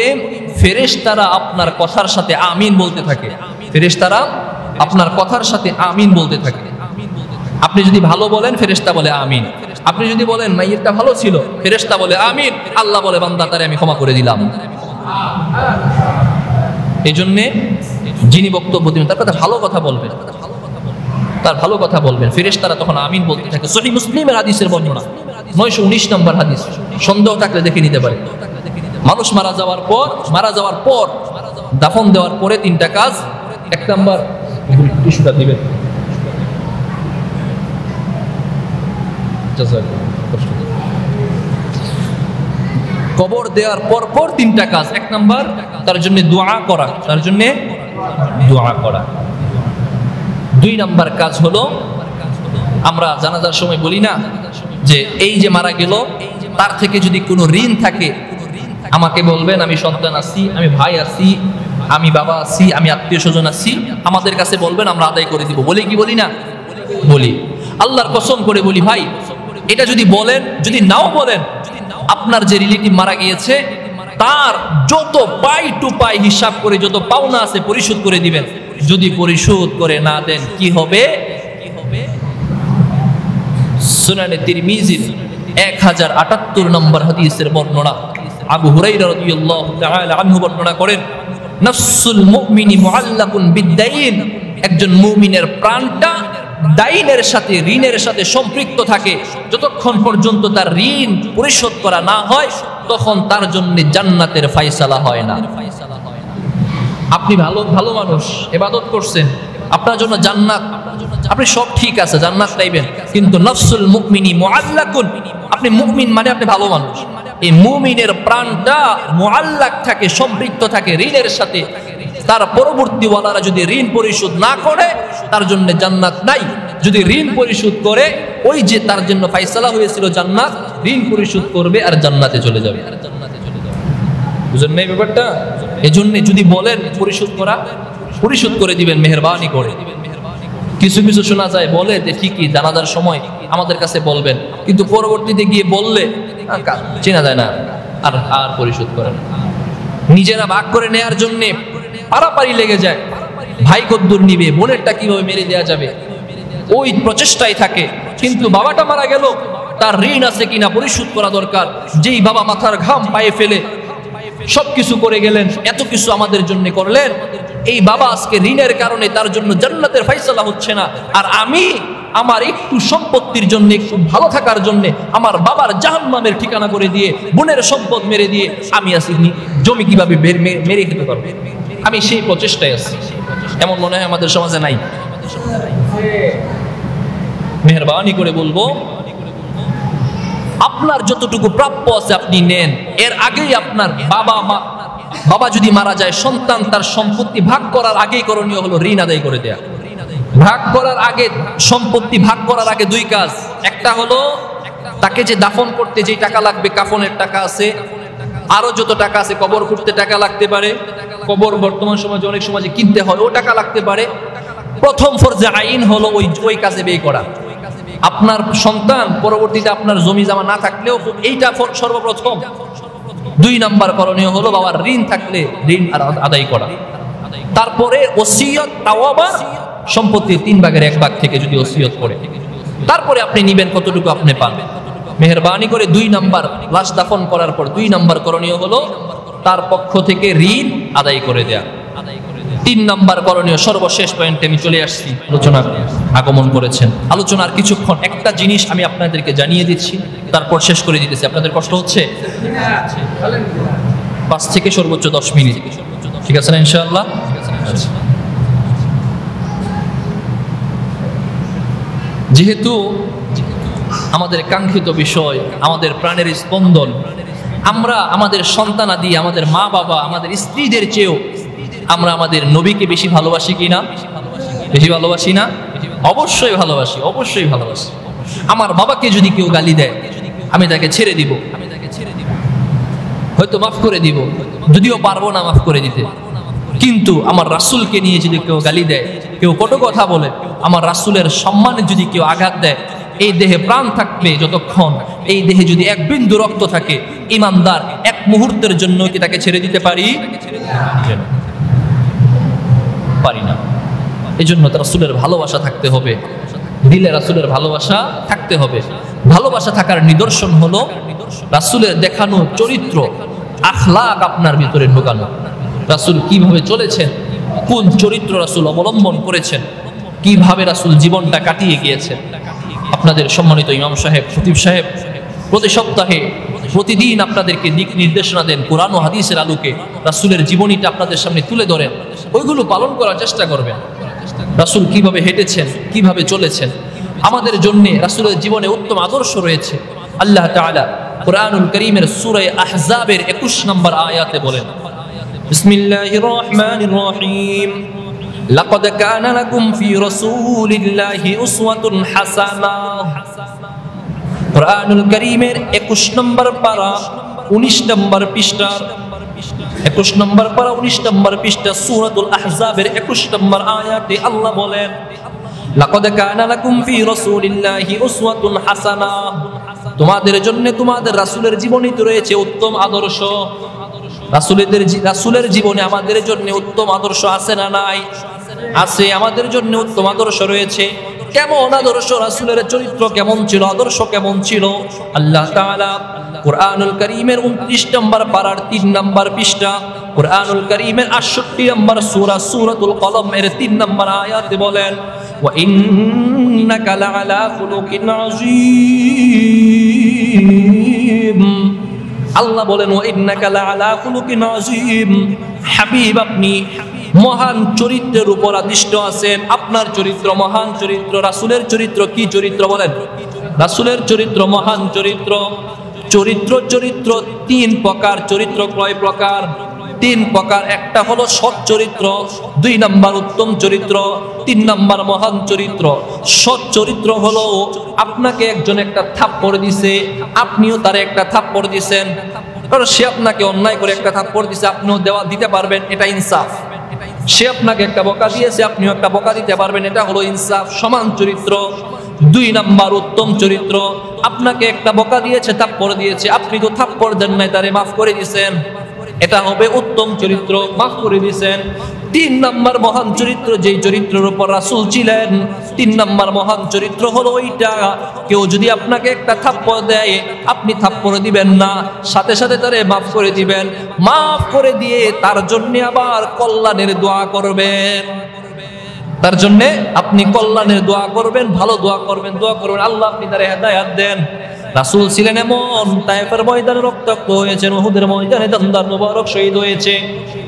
ফেরেশতারা আপনার কথার সাথে আমিন বলতে থাকে, ফেরেশতারা আপনার কথার সাথে আমিন বলতে থাকে। আপনি যদি ভালো বলেন ফেরেশতা বলে আমিন, আপনি যদি বলেন মাইয়িতটা ভালো ছিল ফেরেশতা বলে আমিন, আল্লাহ বলে বান্দা তারে আমি ক্ষমা করে দিলাম। এই জন্য যিনি বক্তব্য দিবেন তার কথা ভালো কথা বলবেন, তার ভালো কথা বলবেন, ফেরেশতারা তখন আমিন বলতে থাকে। সহিহ মুসলিমের হাদিসের বর্ণনা 919 নম্বর হাদিস, সন্দেহ থাকলে দেখে নিতে পারে। মানুষ মারা যাওয়ার পর দাফন দেওয়ার পরে 3টা কাজ। এক নাম্বার, টিস্যুটা দিবেন, কবর দেওয়ার পর 3টা কাজ। এক নাম্বার, তার জন্য দোয়া করা, তার জন্য দোয়া করা। 2 নাম্বার কাজ হলো, আমরা জানাজার সময় বলি না যে এই যে মারা গেল তার থেকে যদি কোনো ঋণ থাকে আমাকে বলবেন, আমি সন্তান আছি, আমি ভাই আছি, আমি বাবা আছি, আমি আত্মীয় স্বজন আছি, আমাদের কাছে বলবেন, আমরা আদায় করে দিব। বলি কি বলি না? বলি। আল্লাহর কসম করে বলি ভাই, এটা যদি বলেন, যদি নাও বলেন, আপনার যে রিলেটিভ মারা গিয়েছে তার যত পাই টু পাই হিসাব করে যত পাওনা আছে পরিশোধ করে দিবেন। যদি পরিশোধ করে না দেন কি হবে? সুনানে তিরমিজির 1078 নম্বর হাদিসের বর্ণনা, আবু হুরায়রা রাদিয়াল্লাহু তাআলা আনহু বর্ণনা করেন, নাফসুল মুমিনি মুআল্লাকুন বিদ্দাইন, একজন মুমিনের প্রাণটা দাইনের সাথে, ঋণের সাথে সম্পৃক্ত থাকে। যতক্ষণ পর্যন্ত তার ঋণ পরিশোধ করা না হয় তখন তার জন্য জান্নাতের ফায়সালা হয় না। আপনি ভালো মানুষ, ইবাদত করছেন, আপনার জন্য জান্নাত, আপনি সব ঠিক আছে, জান্নাত চাইবেন, কিন্তু নফসুল মুমিনি মুআল্লাকুন, আপনি মুমিন মানে আপনি ভালো মানুষ, এই মুমিনের প্রাণটা মুআল্লাক থাকে, সম্পৃক্ত থাকে ঋণের সাথে। তার পরবর্তী ওয়ালারা যদি ঋণ পরিশোধ না করে তার জন্য জান্নাত নাই, যদি ঋণ পরিশোধ করে ওই যে তার জন্য ফায়সালা হয়েছিল জান্নাত, ঋণ পরিশোধ করবে আর জান্নাতে চলে যাবে। বুঝেন না এই ব্যাপারটা? এজন্য যদি বলেন পরিশোধ করে দিবেন মেহেরবানি করে। কিছু কিছু শোনা যায় বলে যে ঠিকই জানাজার সময় আমাদের কাছে বলবেন, কিন্তু পরবর্তীতে গিয়ে বললে চেনা যায় না, আর পরিশোধ করে না। নিজেরা ভাগ করে নেয়ার জন্য পারাপারি লেগে যায়, ভাই কদ্দুর নিবে, বোনেরটা কিভাবে মেরে দেওয়া যাবে, ওই প্রচেষ্টাই থাকে। কিন্তু বাবাটা মারা গেল, তার ঋণ আছে কিনা পরিশোধ করা দরকার। যেই বাবা মাথার ঘাম পায়ে ফেলে সবকিছু করে গেলেন, এত কিছু আমাদের জন্য করলেন, এই বাবা আজকে ঋণের কারণে তার জন্য জান্নাতের ফায়সালা হচ্ছে না, আর আমি আমার একটু সম্পত্তির জন্য, একটু ভালো থাকার জন্য আমার বাবার জাহান্নামের ঠিকানা করে দিয়ে, বোনের সম্পদ মেরে দিয়ে আমি আছি জমি কিভাবে মেরে খেতে পারবো, আমি সেই প্রচেষ্টায় আছি। এমন মনে হয় আমাদের সমাজে নাই। মেহেরবানি করে বলবো, আপনার যতটুকু প্রাপ্য আছে আপনি নেন। এর আগেই আপনার বাবা যদি মারা যায়, সন্তান তার সম্পত্তি ভাগ করার আগেই করণীয় হলো ঋণ আদায় করে দেয়া। ভাগ করার আগে, সম্পত্তি ভাগ করার আগে 2 কাজ। একটা হলো তাকে যে দাফন করতে যেই টাকা লাগবে, কাফনের টাকা আছে, আরো যত টাকা আছে, কবর খুঁড়তে টাকা লাগতে পারে, কবর বর্তমান সমাজে অনেক সমাজে কিনতে হয়, ও টাকা লাগতে পারে। প্রথম ফরজে আইন হলো ওই কাজে ব্যয় করা। আপনার সন্তান পরবর্তীতে আপনার জমি জমা না থাকলেও এইটা সর্বপ্রথম। 2 নাম্বার করণীয় হলো বাবার ঋণ থাকলে ঋণ আদায় করা। তারপরে ওসিয়ত, তাও আবার সম্পত্তির 3 ভাগের 1 ভাগ থেকে যদি ওসিয়ত করে, তারপরে আপনি নিবেন কতটুকু আপনি পান। মেহেরবানি করে 2 নাম্বার, লাশ দাফন করার পর 2 নাম্বার করণীয় হলো তার পক্ষ থেকে ঋণ আদায় করে দেয়া। 3 নম্বর করণীয়, সর্বশেষ পয়েন্টে আমি চলে আসছি। আলোচনা আগমন করেছেন, আলোচনার কিছুক্ষণ একটা জিনিস আমি আপনাদেরকে জানিয়ে দিচ্ছি, তারপর শেষ করে দিতেছি। আপনাদের কষ্ট হচ্ছে? 5 থেকে সর্বোচ্চ 10 মিনিট, ঠিক আছে না ইনশাআল্লাহ? যেহেতু আমাদের কাঙ্ক্ষিত বিষয়, আমাদের প্রাণের স্পন্দন, আমরা আমাদের সন্তানাদি, আমাদের মা বাবা, আমাদের স্ত্রীদের চেয়েও আমরা আমাদের নবীকে বেশি ভালোবাসি কিনা? বেশি ভালোবাসি না? অবশ্যই ভালোবাসি, অবশ্যই ভালোবাসি। আমার বাবাকে যদি কেউ গালি দেয়, আমি তাকে ছেড়ে দিব, হয়তো মাফ করে দিব, যদিও পারবো না মাফ করে দিতে। কিন্তু আমার রাসূলকে নিয়ে যদি কেউ গালি দেয়, কেউ কটু কথা বলে, আমার রাসূলের সম্মানে যদি কেউ আঘাত দেয়, এই দেহে প্রাণ থাকবে যতক্ষণ, এই দেহে যদি এক বিন্দু রক্ত থাকে, ইমানদার এক মুহূর্তের জন্য কি তাকে ছেড়ে দিতে পারি? পারি না। এই জন্য রাসূলের ভালোবাসা থাকতে হবে, দিলে রাসূলের ভালোবাসা থাকতে হবে। ভালোবাসা থাকার নিদর্শন হলো রাসূলের দেখানো চরিত্র, আখলাক আপনার ভিতরে ঢোকানো। রাসূল কিভাবে চলেছেন, কোন চরিত্র রাসূল অবলম্বন করেছেন, কিভাবে রাসূল জীবনটা কাটিয়ে গিয়েছেন। আপনাদের সম্মানিত ইমাম সাহেব, খতিব সাহেব প্রতি সপ্তাহে প্রতিদিন আপনাদেরকে দিক নির্দেশনা দেন কোরআন ও হাদিসের আলোকে, রাসূলের জীবনীটা আপনাদের সামনে তুলে ধরেন, ওইগুলো পালন করার চেষ্টা করবেন। রাসূল কিভাবে হেঁটেছেন, কিভাবে চলেছেন, আমাদের জন্য রাসূলের জীবনে উত্তম আদর্শ রয়েছে। আল্লাহ তাআলা কুরআনুল কারীমের সূরা আহজাবের 21 নম্বর আয়াতে বলেন, বিসমিল্লাহির রহমানির রহিম, লাকাদ কানা লাকুম ফি রাসূলিল্লাহি উসওয়াতুন হাসানাহ। কুরআনুল কারীমের 21 নম্বর পারা 19 নম্বর পৃষ্ঠার 21 নম্বর পারা 19 নম্বর পৃষ্ঠা সূরাতুল আহজাবের 21 নম্বর আয়াতে আল্লাহ বলেন, লাকাদ কানা লাকুম ফি রাসূলিল্লাহি উসওয়াতুন হাসানাহ, তোমাদের জন্য তোমাদের রাসূলের জীবনীতে রয়েছে উত্তম আদর্শ। রাসূলের জীবনে আমাদের জন্য উত্তম আদর্শ আছে না নাই? আছে, আমাদের জন্য উত্তম আদর্শ রয়েছে। কেমন আদর্শ, রাসূলের চরিত্র কেমন ছিল, আদর্শ কেমন ছিল? আল্লাহ তাআলা কুরআনুল কারীমের 29 নম্বর পারার 3 নম্বর পৃষ্ঠা, কুরআনুল কারীমের 68 নম্বর সূরা সূরাতুল কলম এর 3 নম্বর আয়াতে বলেন, ওয়া ইন্নাকা লাআলা খুলুকিন আযীম। আল্লাহ বলেন, ওয়া ইন্নাকা লাআলা খুলুকিন আযীম, হাবিব আপনি মহান চরিত্রের উপর আদিষ্ট আছেন। আপনার চরিত্র মহান চরিত্র। রাসূলের চরিত্র কি চরিত্র বলেন? রাসূলের চরিত্র মহান চরিত্র। চরিত্র 3 প্রকার, চরিত্র কয় প্রকার? 3 প্রকার। একটা হলো সৎ চরিত্র, 2 নম্বর উত্তম চরিত্র, 3 নম্বর মহান চরিত্র। সৎ চরিত্র হলো আপনাকে একজন একটা থাপ্পড় দিছে, আপনিও তারে একটা থাপ্পড় দিছেন, কারণ সে আপনাকে অন্যায় করে একটা থাপ্পড় দিছে, আপনিও দিতে পারবেন, এটা ইনসাফ। সে আপনাকে একটা বকা দিয়েছে, আপনিও একটা বকা দিতে পারবেন, এটা হলো ইনসাফ, সমান চরিত্র। 2 নম্বর উত্তম চরিত্র, আপনাকে একটা বকা দিয়েছে, থাপ্পড় দিয়েছে, আপনি তো থাপ্পড় দেন নাই, তারে মাফ করে দিয়েছেন, এটা হবে উত্তম চরিত্র, মাফ করে দিয়েছেন। 3 নম্বর মহান চরিত্র, যেই চরিত্রের উপর রাসূল ছিলেন, 3 নম্বর মহান চরিত্র হলো ওইটা, কেউ যদি আপনাকে একটা থাপ্পড় দেয়, আপনি থাপ্পড় দিবেন না, সাথে সাথে তারে মাফ করে দিবেন। মাফ করে দিয়ে তার জন্য আবার কল্যাণের দোয়া করবেন, তার জন্য আপনি কল্যাণের দোয়া করবেন, ভালো দোয়া করবেন, আল্লাহ আপনি তারে হেদায়েত দেন। রাসূল ছিলেন এমন, তায়েফের ময়দানে রক্তাক্ত হয়েছেন, উহুদের ময়দানে দন্দার মুবারক শহীদ হয়েছে,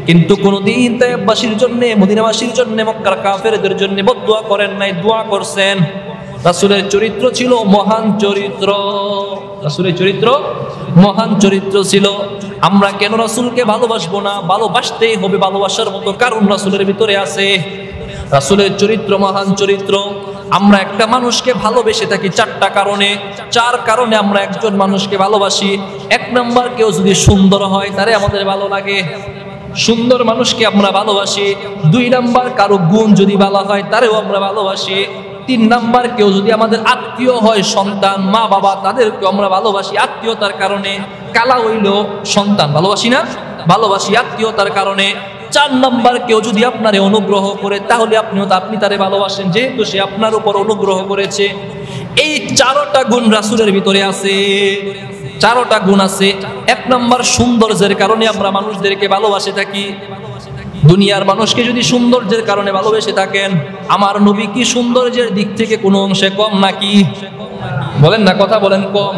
কিন্তু কোনদিন তায়েফবাসীর জন্য, মদিনাবাসীর জন্য, মক্কার কাফেরদের জন্য বদদুয়া করেন নাই, দোয়া করছেন। রাসূলের চরিত্র ছিল মহান চরিত্র, রাসূলের চরিত্র মহান চরিত্র ছিল। আমরা কেন রাসূলকে ভালোবাসবো না? ভালোবাসতেই হবে, ভালোবাসার মতো কারণ রাসূলের ভিতরে আছে। রাসূলের চরিত্র মহান চরিত্র। আমরা একটা মানুষকে ভালোবেসে থাকি 4টা কারণে। 4 কারণে আমরা একজন মানুষকে ভালোবাসি। 1 নম্বর, কেউ যদি সুন্দর হয় তারে আমাদের ভালো লাগে, সুন্দর মানুষকে আমরা ভালোবাসি। 2 নম্বর, কারো গুণ যদি ভালো হয় তারেও আমরা ভালোবাসি। 3 নম্বর, কেউ যদি আমাদের আত্মীয় হয়, সন্তান, মা বাবা, তাদেরকে আমরা ভালোবাসি আত্মীয়তার কারণে। কালা হইল সন্তান ভালোবাসি না? ভালোবাসি আত্মীয়তার কারণে। 4 নম্বর, কেউ যদি আপনারে অনুগ্রহ করে, তাহলে আপনি তারে ভালোবাসেন, যেহেতু সে আপনার উপর অনুগ্রহ করেছে। এই 4টা গুণ রাসূলের ভিতরে আছে। 4টা গুণ আছে। 1 নাম্বার সৌন্দর্যের কারণে আমরা মানুষদেরকে ভালোবাসে থাকি। দুনিয়ার মানুষকে যদি সৌন্দর্যের কারণে ভালোবেসে থাকেন, আমার নবী কি সৌন্দর্যের দিক থেকে কোনো অংশে কম নাকি? বলেন না, কথা বলেন কম।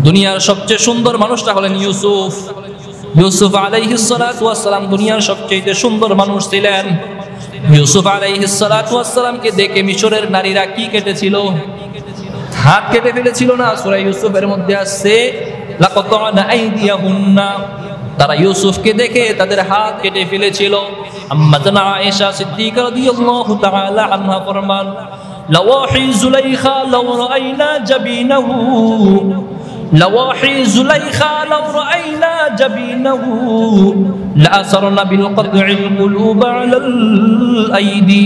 দুনিয়ার সবচেয়ে সুন্দর মানুষটা হলেন ইউসুফ। ইউসুফ আলাইহিস সালাতু ওয়াস সালাম দুনিয়ার সবচেয়ে সুন্দর মানুষ ছিলেন। ইউসুফ আলাইহিস সালাতু ওয়াস সালামকে দেখে মিশরের নারীরা কি কেটেছিল? হাত কেটে ফেলেছিল না? সূরা ইউসুফের মধ্যে আছে লাকাতানা আইদিয়াহুন্না। তারা ইউসুফকে দেখে তাদের হাত কেটে ফেলেছিল। আম্মা জানা আয়েশা সিদ্দিকা রাদিয়াল্লাহু তাআলা আনহা ফরমান, লাওয়াহি জুলাইখা লাও রাআইনা জাবিনাহু, লাওয়াহি জুলাইখা লাও রাআইনা জাবিনাহু লাআসরনা বিল কদ'ইল কুলুব আলাল আইদি।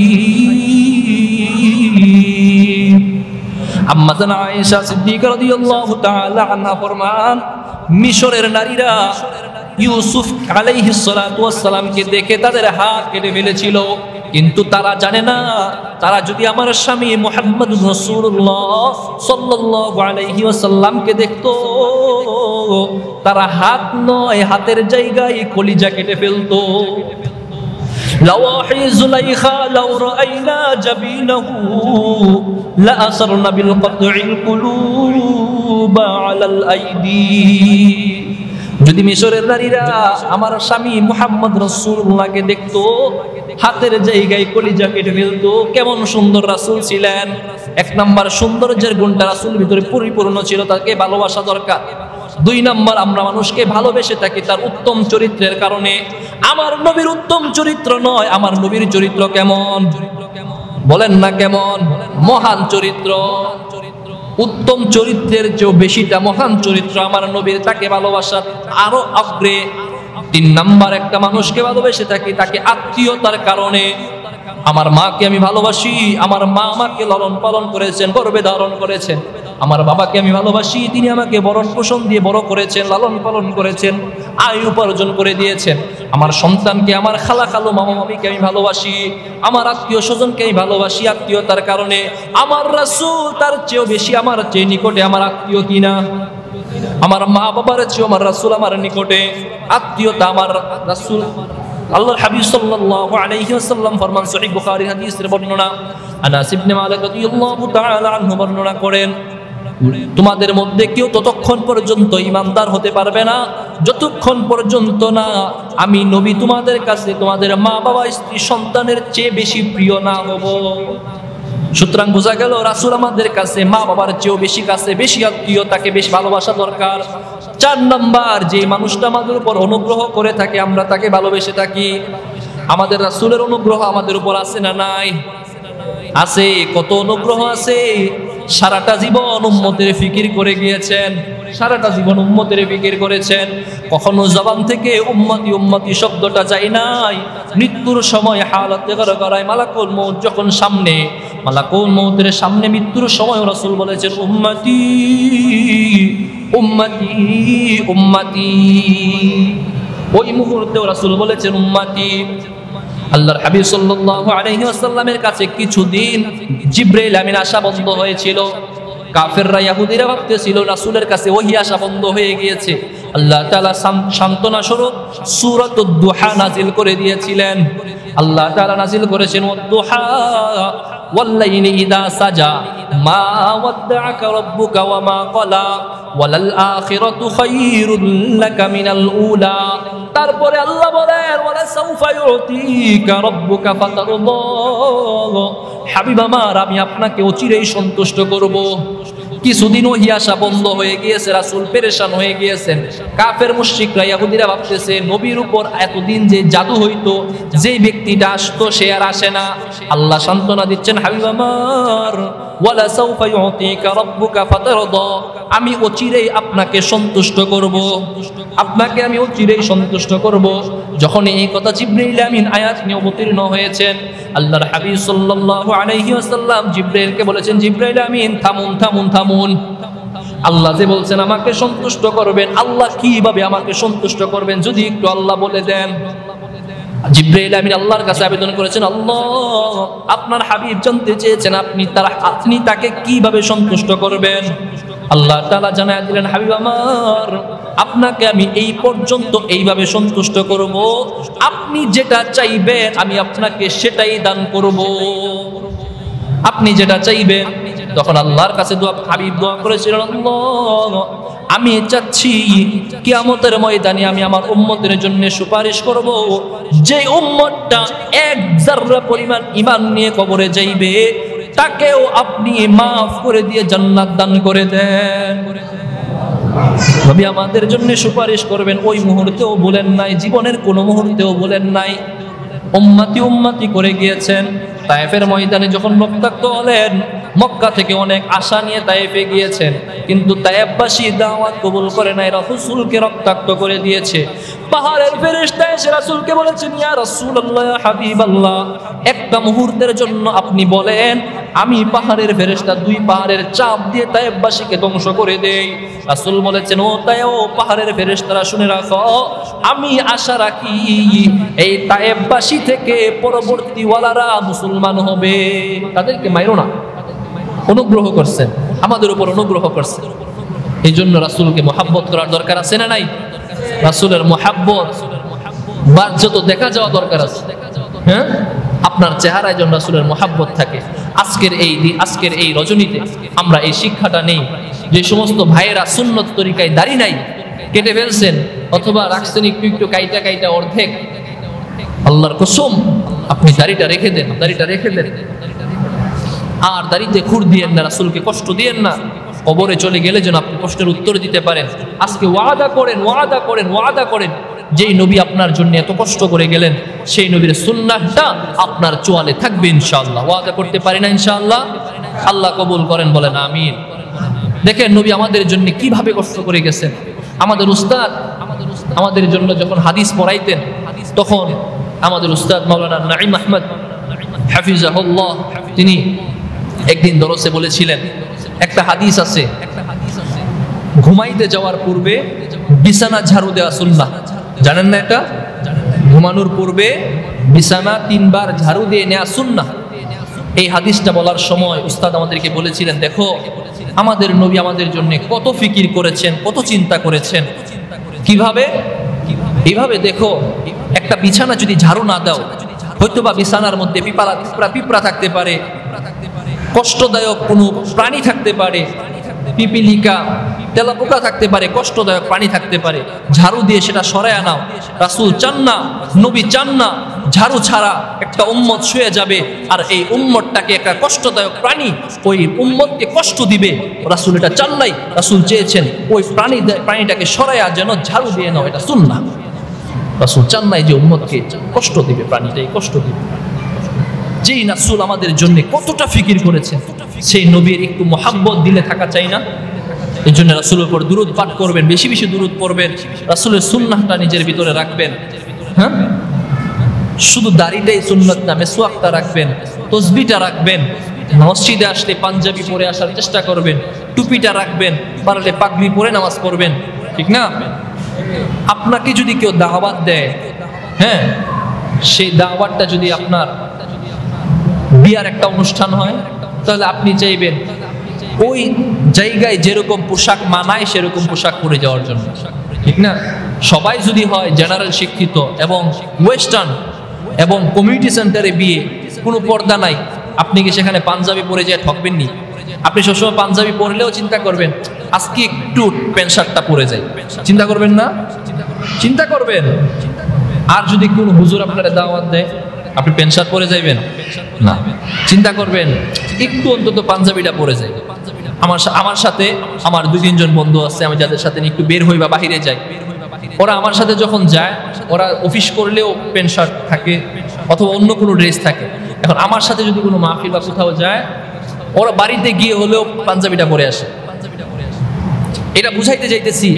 আম্মা জানা আয়েশা সিদ্দিকা রাদিয়াল্লাহু তাআলা আনহা ফরমান, মিশরের নারীরা ইউসুফ আলাইহিস সালাতু ওয়াস সালামকে দেখে তাদের হাত কেটে ফেলেছিল, কিন্তু তারা জানে না, তারা যদি আমার স্বামী মুহাম্মদুর রাসূলুল্লাহ সাল্লাল্লাহু আলাইহি ওয়াসাল্লামকে দেখতো, তারা হাত নয় হাতের জায়গায় কলিজা কেটে ফেলতো। লাওয়াহি জুলাইখা লাও রাআইনা জাবিনাহু লাআসরনা বিল কদ'ইল কুলুব আলাল আইদি। যদি মিশরের নারীরা আমার স্বামী মুহাম্মদ রাসূলুল্লাহকে দেখতো, হাতের জায়গায় কলিজা কেটে ফেলতো। কেমন সুন্দর রাসূল ছিলেন! 1 নাম্বার সৌন্দর্যের গুণটা রাসূলের ভিতরে পরিপূর্ণ ছিল, তাকে ভালোবাসা দরকার। 2 নাম্বার, আমরা মানুষকে ভালোবেসে থাকি তার উত্তম চরিত্রের কারণে। আমার নবীর উত্তম চরিত্র নয়, আমার নবীর চরিত্র কেমন? বলেন না কেমন? মহান চরিত্র। উত্তম চরিত্রের চেয়েও বেশিটা মহান চরিত্র আমার নবীর, তাকে ভালোবাসার আরো আগ্রে। 3 নাম্বার, একটা মানুষকে ভালোবেসে থাকি তাকে আত্মীয়তার কারণে। আমার মাকে আমি ভালোবাসি, আমার মা আমাকে লালন পালন করেছেন, গর্ভে ধারণ করেছেন। আমার বাবাকে আমি ভালোবাসি, তিনি আমাকে ভরণ পোষণ দিয়ে বড় করেছেন, লালন পালন করেছেন, আয় উপার্জন করে দিয়েছেন। আমার সন্তানকে, আমার খালা খালু মামা মামিকে আমি ভালোবাসি, আমার আত্মীয় স্বজনকে আমি ভালোবাসি আত্মীয়তার কারণে। আমার রাসূল তার চেয়েও বেশি আমার চেয়ে নিকটে আমার আত্মীয় কিনা? আমার মা বাবার চেয়েও আমার রাসূল আমার নিকটে আত্মীয়তা। আমার রাসূল আল্লাহর হাবিব সাল্লাল্লাহু আলাইহি ওয়াসাল্লাম ফরমান, সহিহ বুখারী হাদিসের বর্ণনা, আনাস ইবনে মালিক রাদিয়াল্লাহু তাআলা আনহু বর্ণনা করেন, তোমাদের মধ্যে কেউ ততক্ষণ পর্যন্ত ইমানদার হতে পারবে না যতক্ষণ পর্যন্ত না আমি নবী তোমাদের কাছে তোমাদের মা বাবা স্ত্রী সন্তানের চেয়ে বেশি প্রিয় না হব। সুতরাং বোঝা গেল রাসূল আমাদের কাছে মা বাবার চেয়েও বেশি কাছে, বেশি আত্মীয়, তাকে বেশি ভালোবাসা দরকার। 4 নাম্বার, যে মানুষটা আমাদের উপর অনুগ্রহ করে থাকে আমরা তাকে ভালোবেসে থাকি। আমাদের রাসূলের অনুগ্রহ আমাদের উপর আছে না নাই? আছে। কত অনুগ্রহ আছে! সারাটা জীবন উম্মতের ফিকির করে গিয়েছেন, সারাটা জীবন উম্মতের ফিকির করেছেন। কখনো জবান থেকে উম্মতি উম্মতি শব্দটা যায় নাই। মৃত্যুর সময় হালাতে গড়গড়ায় মালাকুল মউত যখন সামনে, মালাকুল মউতের সামনে মৃত্যুর সময় রাসূল বলেছেন উম্মতি উম্মতি উম্মতি। ওই মুহূর্তে রাসূল বলেছেন উম্মতি। আল্লাহর হাবিব সাল্লাল্লাহু আলাইহি ওয়াসাল্লামের কাছে কিছুদিন জিবরাইল আমিন আসা বন্ধ হয়েছিল। কাফেররা ইহুদিরা ভাবতেছিল রাসূলের কাছে ওহী আসা বন্ধ হয়ে গিয়েছে। আল্লাহ তাআলা সান্ত্বনা স্বরূপ সূরাতুদ দুহা নাজিল করে দিয়েছিলেন। আল্লাহ তাআলা নাজিল করেছেন ওয়াদ-দুহা ওয়াল-লাইলি ইযা সাজা মা ওয়াদ্দাআকা রাব্বুকা ওয়া মা ক্বালা ওয়ালাল আখিরাতু খায়রুল লাকা মিনাল উলা। তারপরে আল্লাহ বলেন ওয়ালা সাউফা ইউতিকা রাব্বুকা ফাতারদা। হাবিব আমার, আমি আপনাকে অচিরেই সন্তুষ্ট করব। কিছুদিন ওহী আসা বন্ধ হয়ে গিয়েছে, রাসূল পেরেশান হয়ে গিয়েছেন। কাফের মুশরিকরা ইহুদিরা ভাবতেছে নবীর উপর এতদিন যে জাদু হইতো, যেই ব্যক্তিটা আসতো সে আর আসে না। আল্লাহ সান্ত্বনা দিচ্ছেন হাবিব আমার, ওয়ালা সাউফা ইউতিকা রাব্বুকা ফাতারদা, আমি অচিরেই আপনাকে সন্তুষ্ট করব, আপনাকে আমি অচিরেই সন্তুষ্ট করব। যখন এই কথা জিবরাইল আমিন আয়াত নিয়ে অবতীর্ণ হয়েছেন, আল্লাহর হাবিব সাল্লাল্লাহু আলাইহি ওয়াসাল্লাম জিবরাইলকে বলেছেন জিবরাইল আমিন থামুন থামুন থামুন। আল্লাহ যে বলছেন আমাকে সন্তুষ্ট করবেন, আল্লাহ কিভাবে আমাকে সন্তুষ্ট করবেন যদি একটু আল্লাহ বলে দেন। জিবরাইল আমিন আল্লাহর কাছে আবেদন করেছেন, আল্লাহ আপনার হাবিব জানতে চেয়েছেন আপনি তাকে কিভাবে সন্তুষ্ট করবেন। আল্লাহ তাআলা জানায় দিলেন, হাবিব আমার, আপনাকে আমি এই পর্যন্ত এইভাবে সন্তুষ্ট করব, আপনি যেটা চাইবেন আমি আপনাকে সেটাই দান করব। আপনি যেটা চাইবেন। তখন আল্লাহর কাছে হাবিব দোয়া করেছিলেন, আল্লাহ, আমি চাচ্ছি কিয়ামতের ময়দানে আমি আমার উম্মতের জন্য সুপারিশ করব, যে উম্মতটা এক যাররা পরিমাণ ঈমান নিয়ে কবরে যাইবে তাকেও আপনি মাফ করে দিয়ে জান্নাত দান করে দেন। নবী আমাদের জন্য সুপারিশ করবেন, ওই মুহূর্তেও বলেন নাই, জীবনের কোনো মুহূর্তেও বলেন নাই। উম্মতি উম্মতি করে গিয়েছেন। তায়েফের ময়দানে যখন রক্তাক্ত হলেন, মক্কা থেকে অনেক আশা নিয়ে তায়েফে গিয়েছেন, কিন্তু তায়েফবাসী দাওয়াত কবুল করে নাই, রাসূলকে রক্তাক্ত করে দিয়েছে। পাহাড়ের ফেরেশতা এসে রাসূলকে বলেছেন, ইয়া রাসূলুল্লাহ, ইয়া হাবিবাল্লাহ, একটা মুহূর্তের জন্য আপনি বলেন আমি পাহাড়ের ফেরেশতা দুই পাহাড়ের চাপ দিয়ে তায়েফবাসীকে ধ্বংস করে দেই। রাসূল বলেছেন, ও পাহাড়ের ফেরেশতারা শুনে রাখো, আমি আশা রাখি এই তায়েফবাসী থেকে পরবর্তী ওয়ালারা মুসলমান হবে। তাদেরকে মাইরো না। অনুগ্রহ করছেন, আমাদের উপর অনুগ্রহ করছেন। এই জন্য রাসূলকে মহাব্বত করার দরকার আছে না নাই? রাসূলের মহাব্বত বাহ্যত দেখা যাওয়া দরকার আছে। হ্যাঁ, আপনার চেহারায় যেন রাসূলের মহাব্বত থাকে। আজকের এই রজনীতে আমরা এই শিক্ষাটা নেই। যে সমস্ত ভাইয়েরা সুন্নত তরিকায় দাড়ি নাই, কেটে ফেলছেন অথবা রাখছেন একটু একটু কাইটা অর্ধেক, আল্লাহর কসম আপনি দাড়িটা রেখে দেন, দাড়িটা রেখে দেন। আর দাড়িতে খুর দিয়েন না, রাসূলকে কষ্ট দিয়েন না। কবরে চলে গেলে যেন আপনি প্রশ্নের উত্তর দিতে পারেন। আজকে ওয়াদা করেন যেই নবী আপনার জন্য এত কষ্ট করে গেলেন, সেই নবীর সুন্নাহটা আপনার চোয়ালে থাকবে ইনশাআল্লাহ। ওয়াদা করতে পারি না ইনশাআল্লাহ? আল্লাহ কবুল করেন, বলেন আমিন। দেখেন নবী আমাদের জন্য কিভাবে কষ্ট করে গেছেন। আমাদের উস্তাদ আমাদের জন্য যখন হাদিস পড়াইতেন, তখন আমাদের উস্তাদ মাওলানা নাঈম আহমদ হাফিজাহুল্লাহ, তিনি একদিন দরসে বলেছিলেন, একটা হাদিস আছে, ঘুমাইতে যাওয়ার পূর্বে বিছানা ঝাড়ু দেওয়া সুন্নাহ। জানেন না এটা? ঘুমানোর পূর্বে বিছানা 3 বার ঝাড়ু দিয়ে নেওয়া সুন্নাহ। এই হাদিসটা বলার সময় উস্তাদ আমাদেরকে বলেছিলেন, দেখো আমাদের নবী আমাদের জন্য কত ফিকির করেছেন, কত চিন্তা করেছেন। কিভাবে? এইভাবে দেখো, একটা বিছানা যদি ঝাড়ু না দাও, হয়তোবা বিছানার মধ্যে পিঁপড়া থাকতে পারে, কষ্টদায়ক কোনো প্রাণী থাকতে পারে, পিপিলিকা, তেলাপোকা থাকতে পারে, কষ্টদায়ক প্রাণী থাকতে পারে। ঝাড়ু দিয়ে সেটা সরায় নাও। রাসূল চান না, নবী চান না ঝাড়ু ছাড়া একটা উম্মত শুয়ে যাবে আর এই উম্মতটাকে একটা কষ্টদায়ক প্রাণী ওই উম্মতকে কষ্ট দিবে। রাসূল এটা চান নাই। রাসূল চেয়েছেন ওই প্রাণীটাকে সরায়া যেন ঝাড়ু দিয়ে নাও, এটা সুন্নাহ। রাসূল চান নাই যে উম্মতকে কষ্ট দিবে, প্রাণীটাই কষ্ট দিবে। যেই রাসূল আমাদের জন্য কতটা ফিকির করেছেন, সেই নবীর একটু মহাব্বত দিলে থাকা চাই না? এই জন্য রাসূলের উপর দুরূদ পাঠ করবেন, বেশি বেশি দুরূদ পড়বেন, রাসূলের সুন্নাহটা নিজের ভিতরে রাখবেন। হ্যাঁ, শুধু দাড়িটাই সুন্নাত না, মেসওয়াকটা রাখবেন, তাসবিহটা রাখবেন, মসজিদে আসলে পাঞ্জাবি পরে আসার চেষ্টা করবেন, টুপিটা রাখবেন, পারলে পাগড়ি পরে নামাজ পড়বেন, ঠিক না? আপনাকে যদি কেউ দাওয়াত দেয়, হ্যাঁ, সেই দাওয়াতটা যদি আপনার বিয়ার একটা অনুষ্ঠান হয়, তাহলে আপনি চাইবেন ওই জায়গায় যেরকম পোশাক মানায় সেরকম পোশাক পরে যাওয়ার জন্য, ঠিক না? সবাই যদি হয় জেনারেল শিক্ষিত এবং ওয়েস্টার্ন এবং কমিউনিটি সেন্টারে বিয়ে, কোনো পর্দা নাই, আপনি কি সেখানে পাঞ্জাবি পরে যেয়ে ঠকবেন নি? আপনি সবসময় পাঞ্জাবি পরলেও চিন্তা করবেন আজকে একটু প্যান্ট শার্টটা পরে যাই, চিন্তা করবেন না? চিন্তা করবেন। আর যদি কোনো হুজুর আপনারা দাওয়াত দেয়, আপনি প্যান্ট শার্ট পরে যাইবেন না, চিন্তা করবেন একটু অন্তত পাঞ্জাবিটা পরে যাই। আমার সাথে আমার 2-3 জন বন্ধু আছে, আমি যাদের সাথে একটু বের হই বা বাহিরে যাই, ওরা আমার সাথে যখন যায়, ওরা অফিস করলেও প্যান্ট শার্ট থাকে অথবা অন্য কোনো ড্রেস থাকে। এখন আমার সাথে যদি কোনো মাহফিল বা কোথাও যায়, ওরা বাড়িতে গিয়ে হলেও পাঞ্জাবিটা পরে আসে। এটা বুঝাইতে যাইতেছি,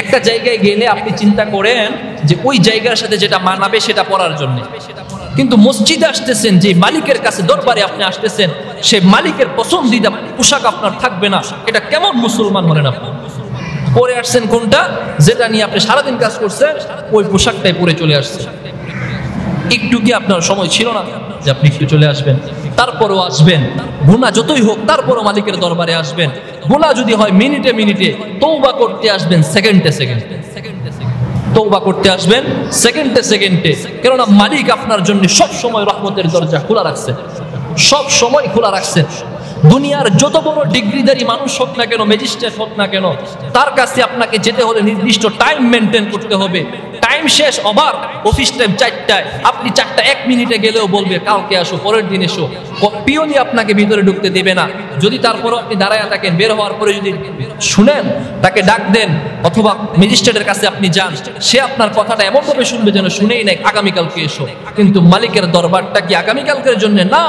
একটা জায়গায় গেলে আপনি চিন্তা করেন যে ওই জায়গার সাথে যেটা মানাবে সেটা পরার জন্য, কিন্তু মসজিদে আসতেছেন, যে মালিকের কাছে দরবারে আপনি আসতেছেন, সে মালিকের পছন্দিদা পোশাক আপনার থাকবে না। এটা কেমন মুসলমান হলেন আপনি? পরে আসছেন কোনটা, যেটা নিয়ে আপনি সারাদিন কাজ করছেন, ওই পোশাকটাই পরে চলে আসছেন। একটু কি আপনার সময় ছিল না যে আপনি একটু চলে আসবেন? তারপরও আসবেন, গুনাহ যতই হোক তারপরও মালিকের দরবারে আসবেন। গুনাহ যদি হয় মিনিটে মিনিটে, তওবা করতে আসবেন সেকেন্ডে সেকেন্ডে, তওবা করতে আসবেন সেকেন্ডে সেকেন্ডে। কেননা মালিক আপনার জন্য সব সময় রহমতের দরজা খোলা রাখছে, সব সময় খোলা রাখছেন। দুনিয়ার যত বড় ডিগ্রিধারী মানুষ হোক না কেন, ম্যাজিস্ট্রেট হোক না কেন, তার কাছে আপনাকে যেতে হলে নির্দিষ্ট টাইম মেনটেন করতে হবে। টাইম শেষ, ওভার, অফিস টাইম 4টায়, আপনি 4টা 1 মিনিটে গেলেও বলবে কালকে আসো, পরের দিন এসো। পিওনি আপনাকে ভিতরে ঢুকতে দেবে না। যদি তারপরও আপনি দাঁড়ায় থাকেন, বের হওয়ার পরে যদি শুনেন, তাকে ডাক দেন, অথবা ম্যাজিস্ট্রেটের কাছে আপনি যান, সে আপনার কথাটা এমনভাবে শুনবে যেন শুনেই নাই আগামীকালকে এসো। কিন্তু মালিকের দরবারটা কি আগামীকালকের জন্য না,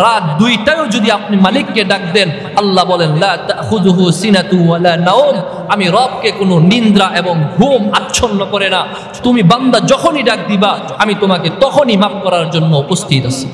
রাত 2টায়ও যদি আপনি মালিককে ডাক দেন, আল্লাহ বলেন লা তাখুযুহু সিনাতু ওয়ালা নাওম, আমি রবকে কোনো নিদ্রা এবং ঘুম আচ্ছন্ন করে না। তুমি বান্দা যখনই ডাক দিবা, আমি তোমাকে তখনই মাফ করার জন্য উপস্থিত আছি।